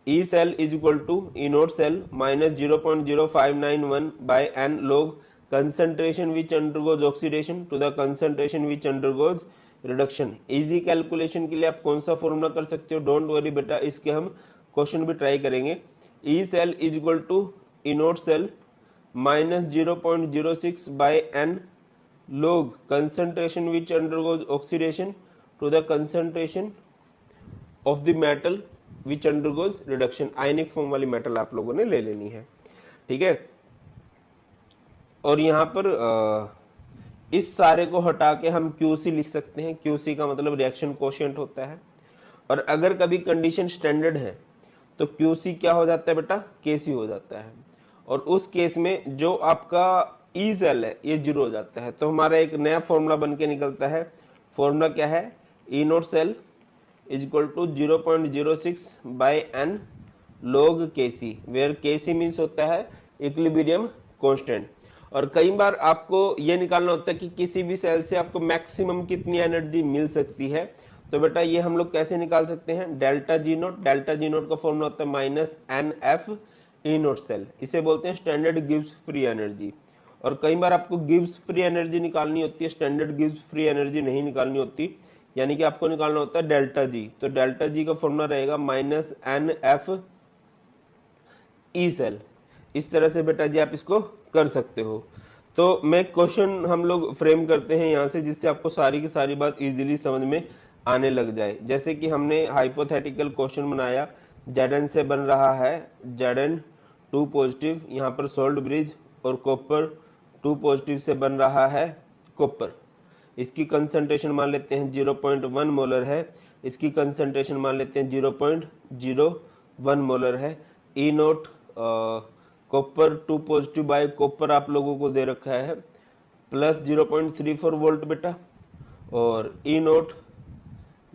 E cell is equal to E naught cell minus 0.0591 by N log concentration which undergoes oxidation to the concentration which undergoes reduction. Easy calculation के लिए आप कौन सा फॉर्मूला कर सकते हो, डोंट वरी बेटा, इसके हम क्वेश्चन भी ट्राई करेंगे। E cell is equal to E naught cell minus 0.06 by N log concentration which undergoes oxidation to the concentration of the metal which undergoes reduction. Ionic form वाली metal आप लोगों ने ले लेनी है, ठीक है। और यहाँ पर इस सारे को हटा के हम QC लिख सकते हैं, QC का मतलब रिएक्शन कोशिएंट होता है। और अगर कभी कंडीशन स्टैंडर्ड है तो QC क्या हो जाता है बेटा, KC हो जाता है, और उस केस में जो आपका ई सेल है ये 0 हो जाता है। तो हमारा एक नया फॉर्मूला बन के निकलता है, फॉर्मूला क्या है, E naught cell is equal to 0.06 by N log KC, where KC means होता है इक्विलिब्रियम कांस्टेंट। और कई बार आपको ये निकालना होता है कि किसी भी सेल से आपको मैक्सिमम कितनी एनर्जी मिल सकती है। तो बेटा ये हम लोग कैसे निकाल सकते हैं, डेल्टा जी नोट का फॉर्मूला होता है minus N F E naught cell, इसे बोलते हैं स्टैंडर्ड गिब्स फ्री एनर्जी। और कई बार आपको गिब्स फ्री एनर्जी निकालनी होती है, स्टैंडर्ड गिब्स फ्री एनर्जी नहीं निकालनी होती, यानी कि आपको निकालना होता है डेल्टा जी। तो डेल्टा जी का फॉर्मूला रहेगा minus N F E cell. इस तरह से बेटा जी आप इसको कर सकते हो। तो मैं क्वेश्चन हम लोग फ्रेम करते हैं यहाँ से, जिससे आपको सारी की सारी बात इजीली समझ में आने लग जाए। जैसे कि हमने हाइपोथेटिकल क्वेश्चन बनाया, Zn से बन रहा है Zn 2 पॉजिटिव, यहाँ पर सोल्ट ब्रिज, और कॉपर 2 पॉजिटिव से बन रहा है कॉपर। इसकी कंसंट्रेशन मान लेते हैं 0.1 मोलर है, इसकी कंसंट्रेशन मान लेते हैं 0.01 मोलर है। E naught copper 2 positive by copper आप लोगों को दे रखा है प्लस 0.34 वोल्ट बेटा, और E naught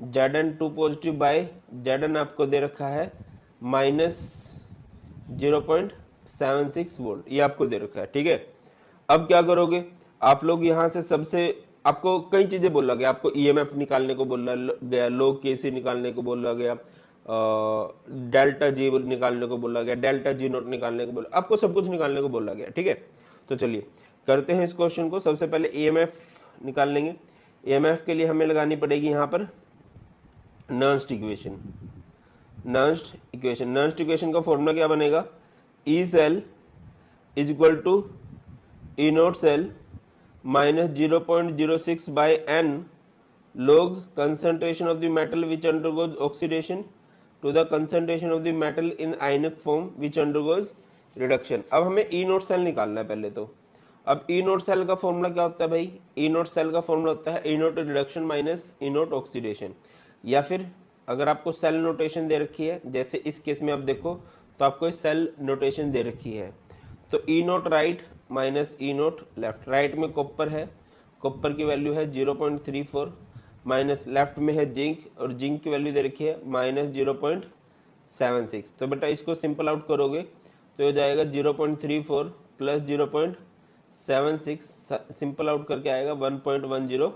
Zn 2 positive by Zn आपको दे रखा है माइनस 0.76 वोल्ट, ये आपको दे रखा है, ठीक है। अब क्या करोगे आप लोग, यहाँ से सबसे आपको कई चीजें बोला गया, आपको EMF निकालने को बोला गया, log KC निकालने को बोला गया, डेल्टा जी निकालने को बोला गया, डेल्टा जी नोट निकालने को बोला, आपको सब कुछ निकालने को बोला गया, ठीक है। तो चलिए करते हैं इस क्वेश्चन को। सबसे पहले EMF निकाल लेंगे। EMF के लिए हमें लगानी पड़ेगी यहाँ पर नर्न्स्ट इक्वेशन। नर्न्स्ट इक्वेशन का फॉर्मूला क्या बनेगा, E cell is equal to E naught cell minus 0.06 by N log concentration of the metal which undergoes oxidation to the concentration of the metal in ionic form which undergoes reduction। अब हमें ई naught cell निकालना है पहले तो। अब ई naught cell का formula क्या होता है भाई, ई नोट सेल का फॉर्मूला होता है ई नोट रिडक्शन माइनस ई नोट ऑक्सीडेशन, या फिर अगर आपको सेल नोटेशन दे रखी है, जैसे इस केस में आप देखो तो आपको सेल नोटेशन दे रखी है, तो ई नोट राइट माइनस ई नोट लेफ्ट। राइट में कॉपर है, कॉपर की वैल्यू है 0.34 माइनस लेफ्ट में है जिंक, और जिंक की वैल्यू दे रखी है माइनस 0.76। तो बेटा इसको सिंपल आउट करोगे तो हो जाएगा 0.34 प्लस 0.76, सिंपल आउट करके आएगा 1.10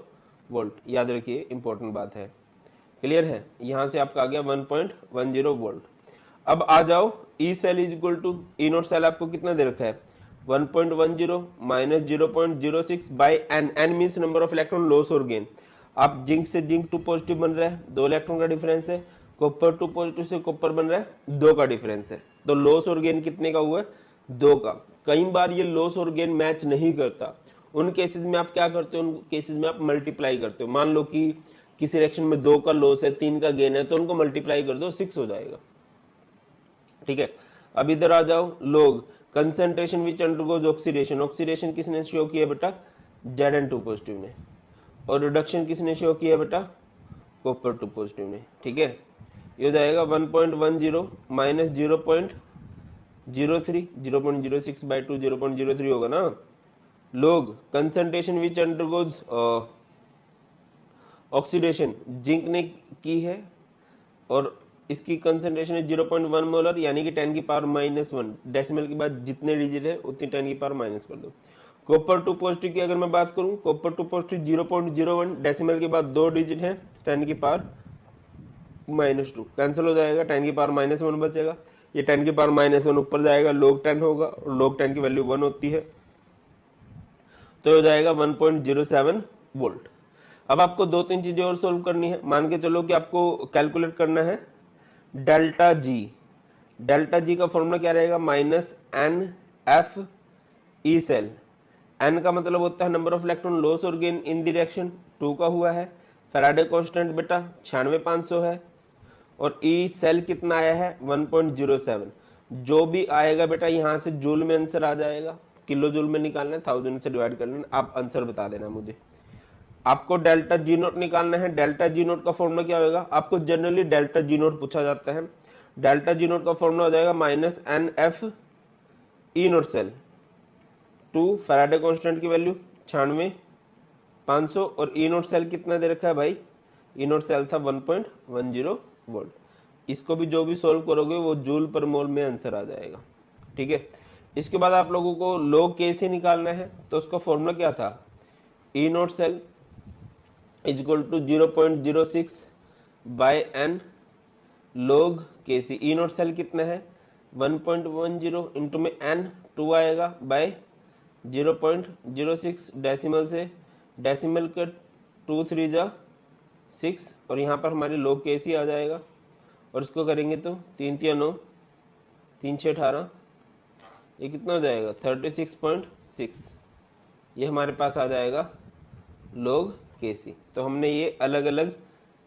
वोल्ट। याद रखिए इंपॉर्टेंट बात है, क्लियर है, यहाँ से आपका आ गया 1.10 वोल्ट। अब आ जाओ E cell is equal to E naught cell आपको कितना दे रखा है 1.10 minus 0.06 by N, N means number of electron loss और गेन। आप जिंक से जिंक 2 पॉजिटिव बन रहा है, 2 इलेक्ट्रॉन का डिफरेंस है, कॉपर 2 पॉजिटिव से कॉपर बन रहा है 2 का डिफरेंस है, तो लॉस और गेन कितने का हुआ है 2 का। कई बार ये लॉस और गेन मैच नहीं करता, उन केसेस में आप क्या करते हो, उन केसेस में आप मल्टीप्लाई करते हो। मान लो कि किसी रिएक्शन में 2 का लॉस है 3 का गेन है, तो उनको मल्टीप्लाई कर दो 6 हो जाएगा, ठीक है। अब इधर आ जाओ, लोग concentration which undergoes oxidation, oxidation किसने शो किया बेटा Zn 2 पॉजिटिव ने, और रिडक्शन किसने शो किया बेटा कॉपर 2 पॉजिटिव ने, ठीक है। ये हो जाएगा 1.10 माइनस 03, 0.06 बाई 2 0.03 होगा ना। लोग concentration which undergoes oxidation, zinc ने की है और इसकी कंसंट्रेशन है 0.1 मोलर, यानी कि 10 की पावर -1। डेसिमल के बाद जितने डिजिट है उतनी 10 की पावर माइनस कर दो। कॉपर टू पॉजिटिव की अगर मैं बात करूं, कॉपर टू पॉजिटिव 0.01, डेसिमल के बाद 2 डिजिट है, 10 की पावर -2 कैंसिल हो जाएगा, 10 की पावर -1 बचेगा। ये 10 की पावर -1 ऊपर जाएगा, log 10 होगा और log 10 की वैल्यू 1 होती है, तो हो जाएगा 1.07 वोल्ट। अब आपको 2-3 चीजें और सोल्व करनी है। मान के चलो कि आपको कैलकुलेट करना है डेल्टा जी। डेल्टा जी का फॉर्मूला क्या रहेगा, -NF ई सेल। एन का मतलब होता है नंबर ऑफ इलेक्ट्रॉन लॉस और गेन इन डायरेक्शन, 2 का हुआ है। फैराडे कांस्टेंट बेटा 96500 है और ई सेल कितना आया है 1.07। जो भी आएगा बेटा यहां से जूल में आंसर आ जाएगा, किलो जूल में निकालना है, 1000 से डिवाइड कर लेना, आप आंसर बता देना मुझे। आपको डेल्टा जी नोट निकालना है। डेल्टा जी नोट का फॉर्मूला क्या होगा, आपको जनरली डेल्टा जी नोट पूछा जाता है। डेल्टा जी नोट का फॉर्मूला हो जाएगा -NF ई नोट सेल 2, फैराडे कांस्टेंट की वैल्यू 96500 और ई नोट सेल कितना दे रखा है भाई, ई नोट सेल था 1.10 वोल्ट। इसको भी जो भी सोल्व करोगे वो जूल पर मोल में आंसर आ जाएगा, ठीक है। इसके बाद आप लोगों को log K से निकालना है, तो उसका फॉर्मूला क्या था, E naught cell is equal to 0.06 by n log Kc। E naught cell कितना है 1.10 इंटू में n 2 आएगा बाय 0.06 डेसिमल से, डेसिमल का 2 3 जा 6 और यहाँ पर हमारी log Kc आ जाएगा और इसको करेंगे तो 3 3 9 3 6 18, ये कितना हो जाएगा 36.6, ये हमारे पास आ जाएगा log Kc। तो हमने ये अलग अलग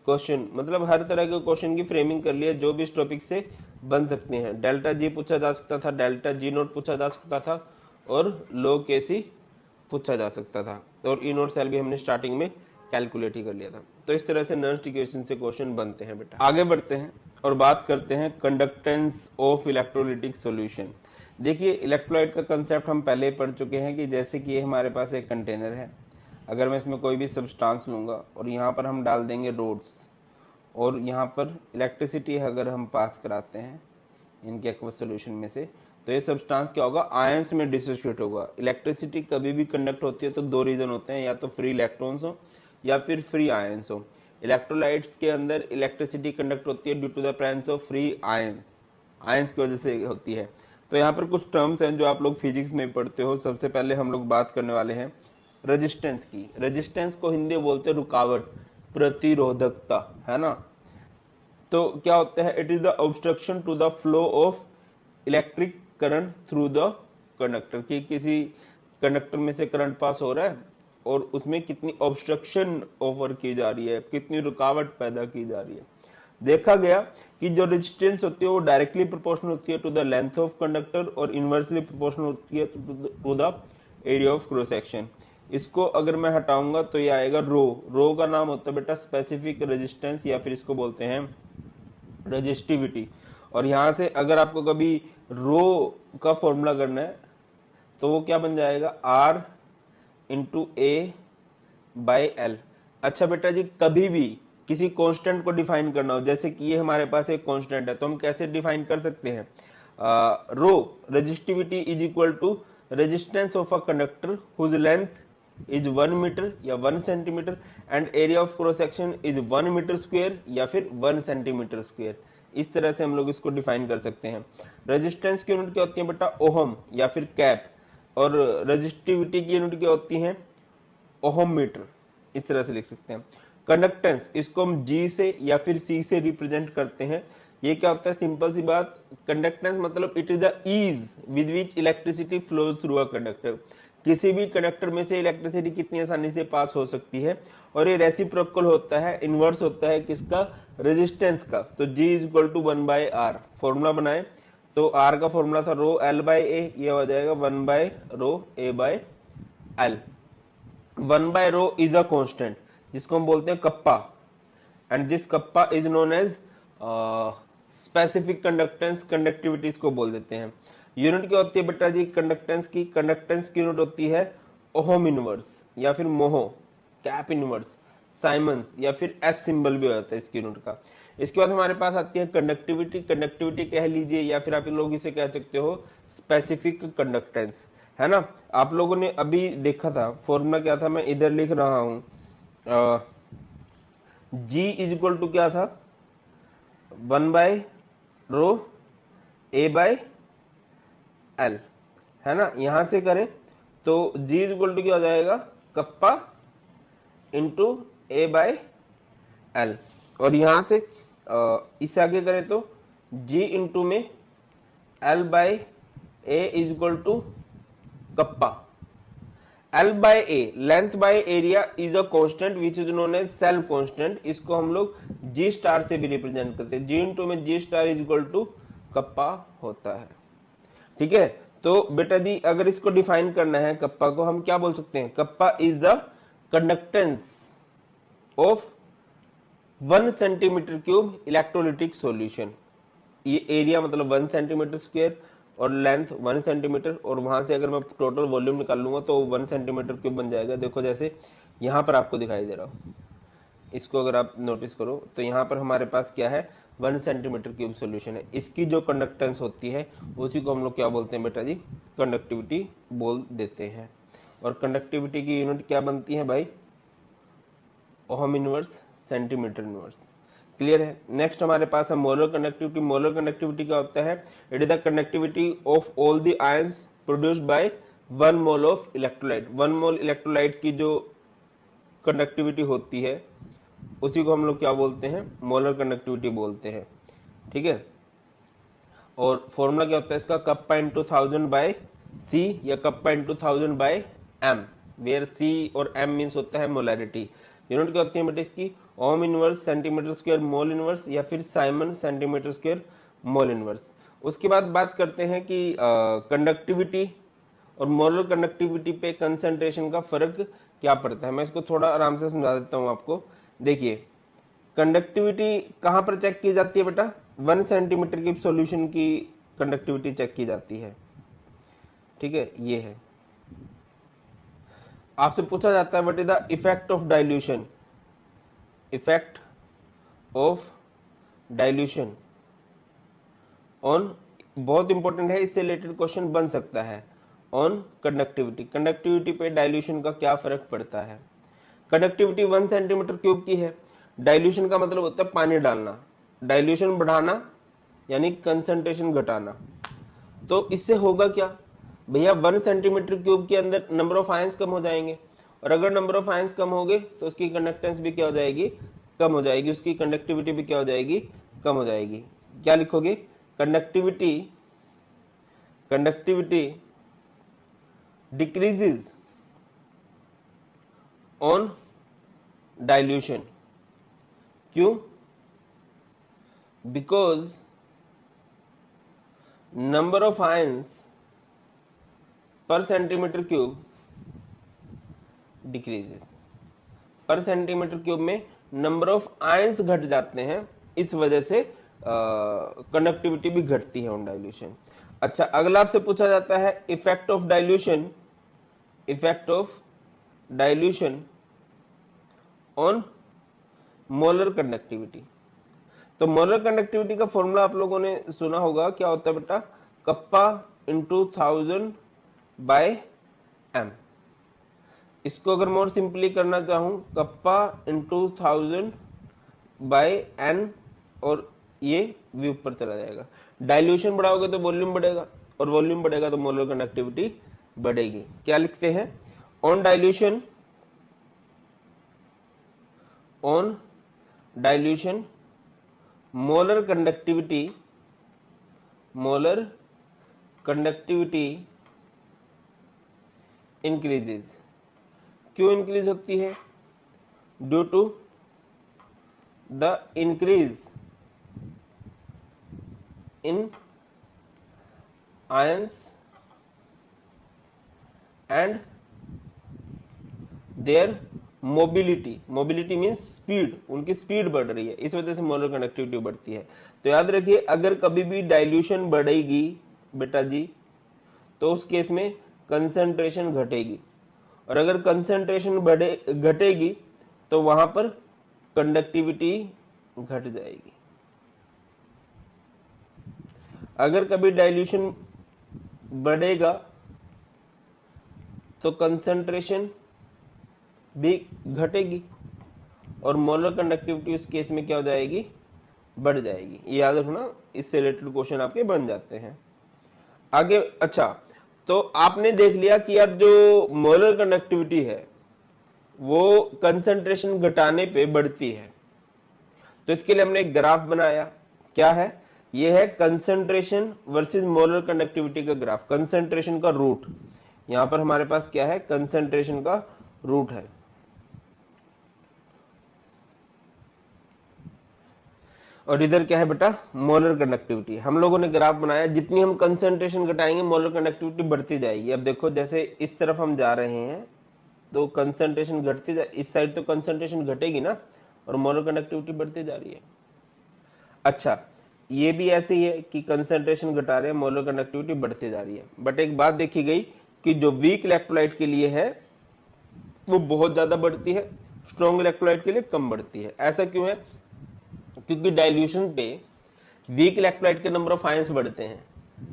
क्वेश्चन, मतलब हर तरह के क्वेश्चन की फ्रेमिंग कर लिया जो भी इस टॉपिक से बन सकते हैं। डेल्टा जी पूछा जा सकता था, डेल्टा जी नोट पूछा जा सकता था और log Kc पूछा जा सकता था, और ई नोट सेल भी हमने स्टार्टिंग में कैलकुलेट ही कर लिया था। तो इस तरह से नॉन इक्वेशन से क्वेश्चन बनते हैं बेटा। आगे बढ़ते हैं और बात करते हैं कंडक्टेंस ऑफ इलेक्ट्रोलिटिक सॉल्यूशन। देखिए इलेक्ट्रोलाइट का कंसेप्ट हम पहले पढ़ चुके हैं कि जैसे कि ये हमारे पास एक कंटेनर है, अगर मैं इसमें कोई भी सब्सटेंस लूँगा और यहाँ पर हम डाल देंगे रोड्स और यहाँ पर इलेक्ट्रिसिटी अगर हम पास कराते हैं इनके एक्वस सॉल्यूशन में से, तो ये सब्सटेंस क्या होगा, आयंस में डिसोसिएट होगा। इलेक्ट्रिसिटी कभी भी कंडक्ट होती है तो 2 रीजन होते हैं, या तो फ्री इलेक्ट्रॉन्स हो या फिर फ्री आयंस हो। इलेक्ट्रोलाइट्स के अंदर इलेक्ट्रिसिटी कंडक्ट होती है due to the presence of free ions, ions की वजह से होती है। तो यहाँ पर कुछ टर्म्स हैं जो आप लोग फिजिक्स में पढ़ते हो। सबसे पहले हम लोग बात करने वाले हैं रेजिस्टेंस की। रेजिस्टेंस को हिंदी बोलते हैं रुकावट, प्रतिरोधकता, है ना। तो क्या होता है, it is the obstruction to the flow of electric current through the conductor, कि किसी कंडक्टर में से करंट पास हो रहा है और उसमें कितनी ऑब्स्ट्रक्शन ओवर की जा रही है, कितनी रुकावट पैदा की जा रही है। देखा गया कि जो रेजिस्टेंस होती है वो डायरेक्टली प्रोपोर्शनल होती है to the length of conductor और इनवर्सली प्रोपोर्शनल होती है to the area of cross section. इसको अगर मैं हटाऊंगा तो ये आएगा रो। रो का नाम होता है बेटा स्पेसिफिक रेजिस्टेंस, या फिर इसको बोलते हैं रेजिस्टिविटी। और यहां से अगर आपको कभी रो का फॉर्मूला करना है तो वो क्या बन जाएगा, R into A by L. अच्छा बेटा जी, कभी भी किसी कांस्टेंट को डिफाइन करना हो, जैसे कि ये हमारे पास एक कांस्टेंट है, तो हम कैसे डिफाइन कर सकते हैं, rho resistivity is equal to resistance of a conductor whose length is 1 metre या 1 centimetre and area of cross section is 1 metre square या फिर 1 सेंटीमीटर स्क्वायर। इस तरह से हम लोग इसको डिफाइन कर सकते हैं। रेजिस्टेंस की यूनिट क्या होती है बेटा, ओहम या फिर कैप, और रेजिस्टिविटी की यूनिट क्या होती है, ओहम मीटर। इस तरह से लिख सकते हैं। कंडक्टेंस, इसको हम G से या फिर C से रिप्रेजेंट करते हैं। ये क्या होता है, सिंपल सी बात, कंडक्टेंस मतलब it is the ease with which electricity flows through a conductor. किसी भी कंडक्टर में से इलेक्ट्रिसिटी कितनी आसानी से पास हो सकती है, और ये रेसिप्रोकल होता है, इनवर्स होता है किसका, रेजिस्टेंस का। तो G is equal to 1/R। Formula बनाए तो R का फॉर्मूला था रो L बाई ए, ये हो जाएगा 1/रो A बाई L। 1/रो इज अ कांस्टेंट जिसको हम बोलते हैं kappa, and this kappa is known as specific conductance, conductivity इसको बोल देते हैं। यूनिट क्या होती है बेटा जी कंडक्टेंस की? कंडक्टेंस की यूनिट होती है ओहम इनवर्स या फिर मोहो, कैप इनवर्स, साइमंस या फिर एस सिंबल भी होता है इसकी यूनिट का। इसके बाद हमारे पास आती है कंडक्टिविटी। कंडक्टिविटी कह लीजिए या फिर आप लोग इसे कह सकते हो स्पेसिफिक कंडक्टेंस, है ना। आप लोगों ने अभी देखा था फॉर्मूला क्या था, मैं इधर लिख रहा हूं, G इज इक्वल टू क्या था, 1/ρ A/L, है ना। यहां से करें तो G इज इक्वल टू क्या हो जाएगा, कप्पा इंटू A/L, और यहां से इससे आगे करें तो G इंटू में L/A is equal to kappa. L by A, length by area is a constant which is known as cell constant. इसको हम लोग G स्टार से भी रिप्रेजेंट करते हैं। G इंटू में G star is equal to kappa होता है, ठीक है। तो बेटा जी अगर इसको डिफाइन करना है कप्पा को, हम क्या बोल सकते हैं, kappa is the conductance of 1 centimetre cube electrolytic solution. ये एरिया मतलब 1 सेंटीमीटर स्क्वायर और लेंथ 1 सेंटीमीटर, और वहां से अगर मैं टोटल वॉल्यूम निकाल लूंगा तो 1 सेंटीमीटर क्यूब बन जाएगा। देखो जैसे यहां पर आपको दिखाई दे रहा हो, इसको अगर आप नोटिस करो तो यहाँ पर हमारे पास क्या है, 1 सेंटीमीटर क्यूब सॉल्यूशन है। इसकी जो कंडक्टेंस होती है उसी को हम लोग क्या बोलते हैं बेटा जी, कंडक्टिविटी बोल देते हैं। और कंडक्टिविटी की यूनिट क्या बनती है भाई, ohm inverse, centimetre inverse. Clear है। नेक्स्ट हमारे पास है मोलर कंडक्टिविटी। मोलर कंडक्टिविटी क्या होता है, it is the conductivity of all the ions produced by 1 mole of electrolyte. 1 mole electrolyte की जो कंडक्टिविटी होती है उसी को हम लोग क्या बोलते हैं, मोलर कंडक्टिविटी बोलते हैं, ठीक है। और फॉर्मूला क्या होता है इसका, कप्पा इंटू 1000 बाय सी या kappa into 1000 by M, where C और एम मीन्स होता है मोलैरिटी। यूनिट क्या होती है बेटा इसकी, ohm inverse centimetre square mole inverse या फिर Simon centimetre square mole inverse. उसके बाद बात करते हैं कि कंडक्टिविटी और मोलर कंडक्टिविटी पे कंसंट्रेशन का फर्क क्या पड़ता है। मैं इसको थोड़ा आराम से समझा देता हूं आपको। देखिए कंडक्टिविटी कहां पर चेक की जाती है बेटा, 1 सेंटीमीटर की सॉल्यूशन की कंडक्टिविटी चेक की जाती है, ठीक है। ये है, आपसे पूछा जाता है what is the effect of dilution, effect of dilution on, बहुत इंपॉर्टेंट है, इससे रिलेटेड क्वेश्चन बन सकता है, ऑन कंडक्टिविटी। कंडक्टिविटी पे डाइल्यूशन का क्या फर्क पड़ता है। कंडक्टिविटी 1 सेंटीमीटर क्यूब की है, डाइल्यूशन का मतलब होता है पानी डालना, डाइल्यूशन बढ़ाना यानी कंसंट्रेशन घटाना। तो इससे होगा क्या भैया, 1 सेंटीमीटर क्यूब के अंदर नंबर ऑफ आयंस कम हो जाएंगे, और अगर नंबर ऑफ आयंस कम हो गए तो उसकी कंडक्टेंस भी क्या हो जाएगी, कम हो जाएगी, उसकी कंडक्टिविटी भी क्या हो जाएगी, कम हो जाएगी। क्या लिखोगे, conductivity, conductivity decreases on dilution. क्यों, बिकॉज नंबर ऑफ आयंस पर सेंटीमीटर क्यूब डिक्रीजेस। पर सेंटीमीटर क्यूब में नंबर ऑफ आयंस घट जाते हैं, इस वजह से कंडक्टिविटी भी घटती है ऑन डाइल्यूशन। अच्छा अगला आपसे पूछा जाता है effect of dilution, effect of dilution on molar conductivity. तो मोलर कंडक्टिविटी का फॉर्मूला आप लोगों ने सुना होगा, क्या होता है बेटा, कप्पा इंटू 1000 बाय एम। इसको अगर मोर सिंपली करना चाहूं, कप्पा इंटू 1000 बाय एन, और ये भी ऊपर चला जाएगा। डाइल्यूशन बढ़ाओगे तो वॉल्यूम बढ़ेगा, और वॉल्यूम बढ़ेगा तो मोलर कंडक्टिविटी बढ़ेगी। क्या लिखते हैं, on dilution, on dilution molar conductivity, molar conductivity increases. क्यों इंक्रीज होती है, due to the increase in ions and their mobility. Mobility means speed, उनकी स्पीड बढ़ रही है, इस वजह से मोलर कंडक्टिविटी बढ़ती है। तो याद रखिए अगर कभी भी डाइल्यूशन बढ़ेगी बेटा जी तो उस केस में कंसंट्रेशन घटेगी, और अगर कंसंट्रेशन घटेगी तो वहां पर कंडक्टिविटी घट जाएगी। अगर कभी डाइल्यूशन बढ़ेगा तो कंसंट्रेशन भी घटेगी, और मोलर कंडक्टिविटी उस केस में क्या हो जाएगी, बढ़ जाएगी। ये याद रखना, इससे रिलेटेड क्वेश्चन आपके बन जाते हैं आगे। अच्छा, तो आपने देख लिया कि यार जो मोलर कंडक्टिविटी है वो कंसंट्रेशन घटाने पे बढ़ती है, तो इसके लिए हमने एक ग्राफ बनाया। क्या है ये? है कंसंट्रेशन वर्सेस मोलर कंडक्टिविटी का ग्राफ, कंसंट्रेशन का रूट। यहां पर हमारे पास क्या है? कंसंट्रेशन का रूट है, और इधर क्या है बेटा? Molar conductivity. हम लोगों ने ग्राफ बनाया, जितनी हम कंसंट्रेशन घटाएंगे मोलर कंडक्टिविटी बढ़ती जाएगी। अब देखो, जैसे इस तरफ हम जा रहे हैं तो कंसंट्रेशन घटती जा, इस साइड तो कंसंट्रेशन घटेगी ना, और मोलर कंडक्टिविटी बढ़ती जा रही है। अच्छा, ये भी ऐसे ही है कि कंसंट्रेशन घटा रहे हैं, मोलर कंडक्टिविटी बढ़ती जा रही है। बट एक बात देखी गई कि जो वीक इलेक्ट्रोलाइट के लिए है वो बहुत ज्यादा बढ़ती है, स्ट्रॉन्ग इलेक्ट्रोलाइट के लिए कम बढ़ती है। ऐसा क्यों है? क्योंकि डाइल्यूशन पे वीक इलेक्ट्रोलाइट के नंबर ऑफ आयंस बढ़ते हैं,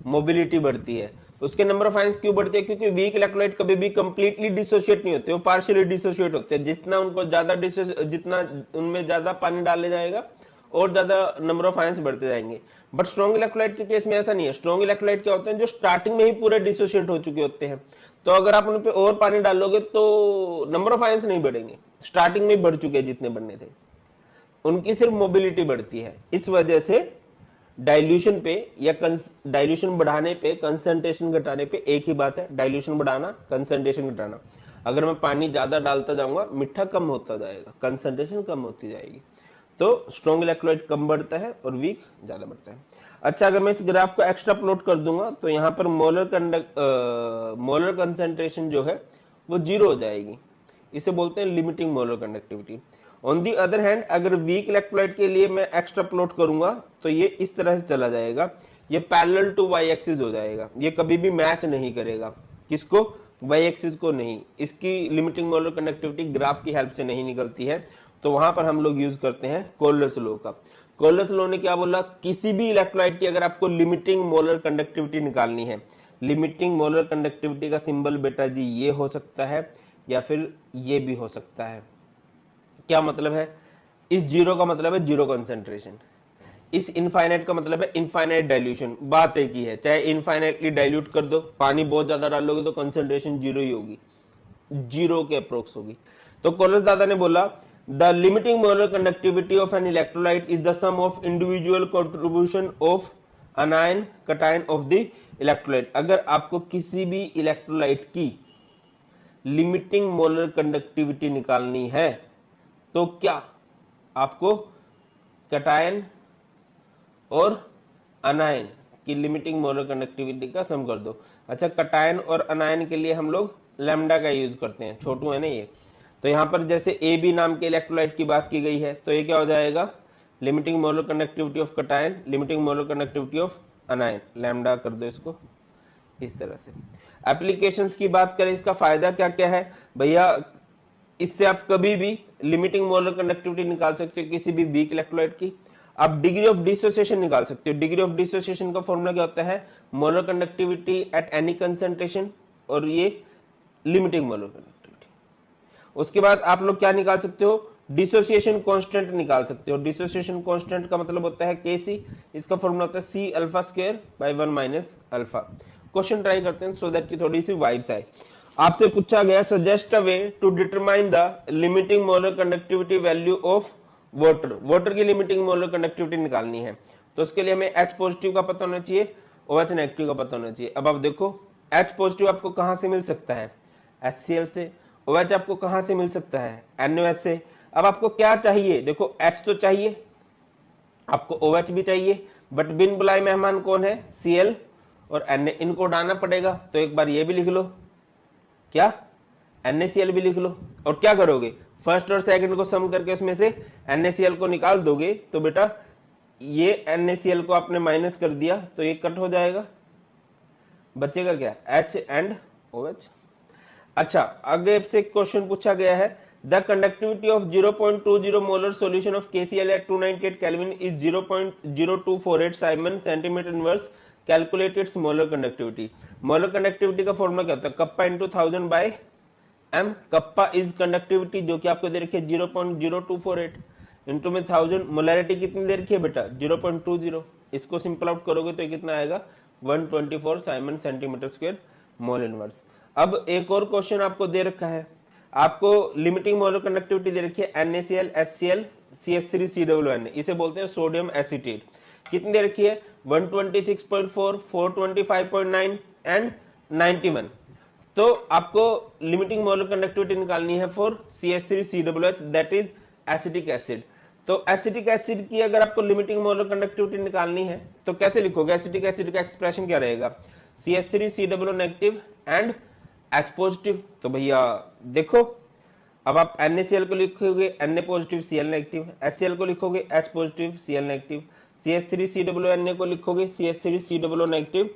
मोबिलिटी बढ़ती है। उसके नंबर ऑफ आयंस क्यों बढ़ते हैं? क्योंकि वीक इलेक्ट्रोलाइट कभी भी कंप्लीटली डिसोशिएट नहीं होते, वो पार्शियली डिसोशिएट होते हैं। जितना उनको ज्यादा जितना उनमें ज्यादा पानी डाले जाएगा और ज्यादा नंबर ऑफ आयंस बढ़ते जाएंगे। बट स्ट्रॉन्ग इलेक्ट्रोलाइट के केस में ऐसा नहीं है। स्ट्रॉन्ग इलेक्ट्रोलाइट क्या होते हैं? जो स्टार्टिंग में ही पूरे डिसोशिएट हो चुके होते हैं, तो अगर आप उन पे और पानी डालोगे तो नंबर ऑफ आयंस नहीं बढ़ेंगे, स्टार्टिंग में ही बढ़ चुके हैं जितने बढ़ने थे, उनकी सिर्फ मोबिलिटी बढ़ती है। इस वजह से डाइल्यूशन पे या डाइल्यूशन बढ़ाने पे, कंसंट्रेशन घटाने पे एक ही बात है, डाइल्यूशन बढ़ाना, कंसंट्रेशन घटाना। अगर मैं पानी ज्यादा डालता जाऊंगा, मीठा कम होता जाएगा, कंसंट्रेशन कम होती जाएगी। तो स्ट्रॉन्ग इलेक्ट्रोलाइट कम बढ़ता है और वीक ज्यादा बढ़ता है। अच्छा, अगर मैं इस ग्राफ को एक्स्ट्रा प्लॉट कर दूंगा तो यहाँ पर मोलर कंसंट्रेशन जो है वो 0 हो जाएगी। इसे बोलते हैं limiting molar conductivity. On the other hand, अगर वीक इलेक्ट्रोलाइट के लिए मैं एक्स्ट्रा प्लॉट करूंगा तो ये इस तरह से चला जाएगा, ये पैरेलल टू वाई एक्सिस हो जाएगा। ये कभी भी मैच नहीं करेगा, किसको? वाई एक्सिस को नहीं। इसकी लिमिटिंग मोलर कंडक्टिविटी ग्राफ की हेल्प से नहीं निकलती है, तो वहां पर हम लोग यूज करते हैं कोलर्स लॉ का। कोलर्स लॉ ने क्या बोला? किसी भी इलेक्ट्रोलाइट की अगर आपको लिमिटिंग मोलर कंडक्टिविटी निकालनी है, लिमिटिंग मोलर कंडक्टिविटी का सिंबल बेटा जी ये हो सकता है या फिर ये भी हो सकता है। क्या मतलब है? इस 0 का मतलब है 0 कंसंट्रेशन, इस इनफाइनाइट का मतलब है इनफाइनाइट डाइल्यूशन। बात एक ही है, चाहे इनफाइनाइटली डाइल्यूट कर दो, पानी बहुत ज्यादा डालोगे तो कंसंट्रेशन 0 ही होगी, 0 के अप्रोक्स होगी। तो कोलर्स दादा ने बोला the limiting molar conductivity of an electrolyte is the sum of individual contribution of anion cation of the electrolyte. अगर आपको किसी भी इलेक्ट्रोलाइट की लिमिटिंग मोलर कंडक्टिविटी निकालनी है तो क्या आपको कटायन और अनायन की लिमिटिंग मोलर कंडक्टिविटी का सम कर दो। अच्छा, कटायन और अनायन के लिए हम लोग लैम्डा का यूज करते हैं, छोटू है ना ये। तो यहां पर जैसे ए बी नाम के इलेक्ट्रोलाइट की बात की गई है, तो ये क्या हो जाएगा? Limiting molar conductivity of cation, limiting molar conductivity of अनायन, lambda कर दो इसको इस तरह से। एप्लीकेशंस की बात करें, इसका फायदा क्या क्या है भैया? इससे आप कभी भी लिमिटिंग मोलर कंडक्टिविटी निकाल सकते हो किसी भी वीक इलेक्ट्रोलाइट की। आप डिग्री ऑफ डिसोसिएशन निकाल सकते हो। डिग्री ऑफ डिसोसिएशन का फॉर्मूला क्या होता है? Molar conductivity at any concentration, और ये लिमिटिंग मोलर कंडक्टिविटी। उसके बाद आप लोग क्या निकाल सकते हो? डिसोसिएशन कांस्टेंट निकाल सकते हो। डिसोसिएशन कांस्टेंट का मतलब होता है Kc, इसका फॉर्मूला होता है C alpha square by 1 minus alpha. Question try करते हैं सो दैट की थोड़ी सी वाइब्स आए। आपसे पूछा गया suggest a way to determine the limiting molar conductivity value of water. Water की लिमिटिंग मोलर कंडक्टिविटी निकालनी है, तो उसके लिए हमें H पॉजिटिव का पता होना चाहिए, OH नेगेटिव का पता होना चाहिए। अब आप देखो, H पॉजिटिव आपको कहां से मिल सकता है? HCl से। OH आपको कहां से मिल सकता है? NaOH से। अब आपको क्या चाहिए? देखो, H तो चाहिए, आपको OH भी चाहिए, बट बिन बुलाए मेहमान कौन है? Cl और Na, इनको उड़ाना पड़ेगा। तो एक बार ये भी लिख लो, क्या? NaCl भी लिख लो। और क्या करोगे? फर्स्ट और सेकंड को सम करके उसमें से NaCl को निकाल दोगे, तो बेटा ये NaCl को आपने माइनस कर दिया तो ये कट हो जाएगा, बचेगा क्या, H एंड OH। अच्छा, आगे से क्वेश्चन पूछा गया है, the conductivity of 0.20 molar solution of KCl at 298 kelvin is 0.0248 siemens centimetre inverse, calculate its molar conductivity. Molar conductivity का फॉर्मूला क्या होता है, kappa into 1000 by m। Kappa is conductivity जो कि आपको दे रखी है 0.0248 इंटू में 1000, मोलैरिटी कितनी दे रखी है बेटा 0.20, इसको सिंपल आउट करोगे तो कितना आएगा 124 Simon centimetre square mole inverse. अब एक और क्वेश्चन आपको दे रखा है, आपको लिमिटिंग मोलर कंडक्टिविटी दे रखी है NaCl HCl CH3COON, इसे बोलते हैं सोडियम एसीटेट। कितनी दे रखी है 126.4 425.9 एंड 91। तो आपको लिमिटिंग मोलर कंडक्टिविटी निकालनी है for CH3COOH that is acetic acid. तो एसिटिक एसिड की अगर आपको लिमिटिंग मोलर कंडक्टिविटी निकालनी है तो कैसे लिखोगे, एसिटिक एसिड का एक्सप्रेशन क्या रहेगा, CH3COO negative and H positive. तो भैया देखो, अब आप NaCl को लिखोगे Na positive Cl negative, HCl को लिखोगे H positive Cl negative, CH3COO को लिखोगे CH3COO नेगेटिव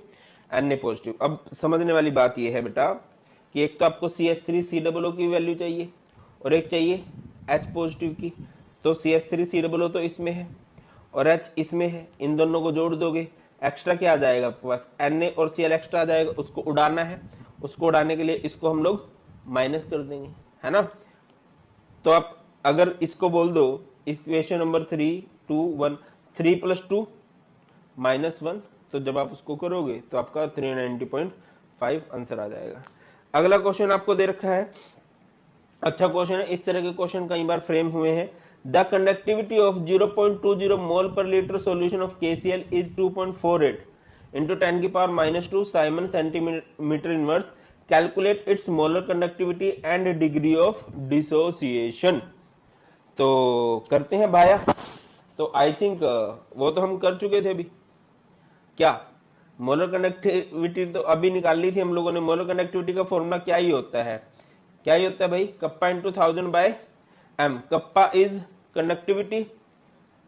Na पॉजिटिव। अब समझने वाली बात यह है बेटा कि एक तो आपको CH3COO की वैल्यू चाहिए और एक चाहिए H पॉजिटिव की। तो CH3COO तो इसमें है और H इसमें है, इन दोनों को जोड़ दोगे, एक्स्ट्रा क्या आ जाएगा आपके पास, Na और Cl एक्स्ट्रा आ जाएगा, उसको उड़ाना है, उसको उड़ाने के लिए इसको हम लोग माइनस कर देंगे, है ना। तो आप अगर इसको बोल दो इक्वेशन नंबर 3 2 1, 3 + 2 -1, तो जब आप उसको करोगे तो आपका 390.5 आंसर आ जाएगा। अगला क्वेश्चन आपको दे रखा है, अच्छा क्वेश्चन है, इस तरह के क्वेश्चन कई बार फ्रेम हुए हैं। द कंडक्टिविटी ऑफ 0.20 मोल पर litre solution of KCl is 2.48 into 10⁻⁻2 Simon centimetre inverse, calculate its molar conductivity and degree of dissociation. तो करते हैं भाया। तो आई थिंक वो तो हम कर चुके थे अभी, क्या मोलर कंडक्टिविटी तो अभी निकाल ली थी हम लोगों ने। मोलर कंडक्टिविटी का फॉर्मूला क्या ही होता है, क्या ही होता है भाई, kappa into 1000 by m। Kappa is conductivity,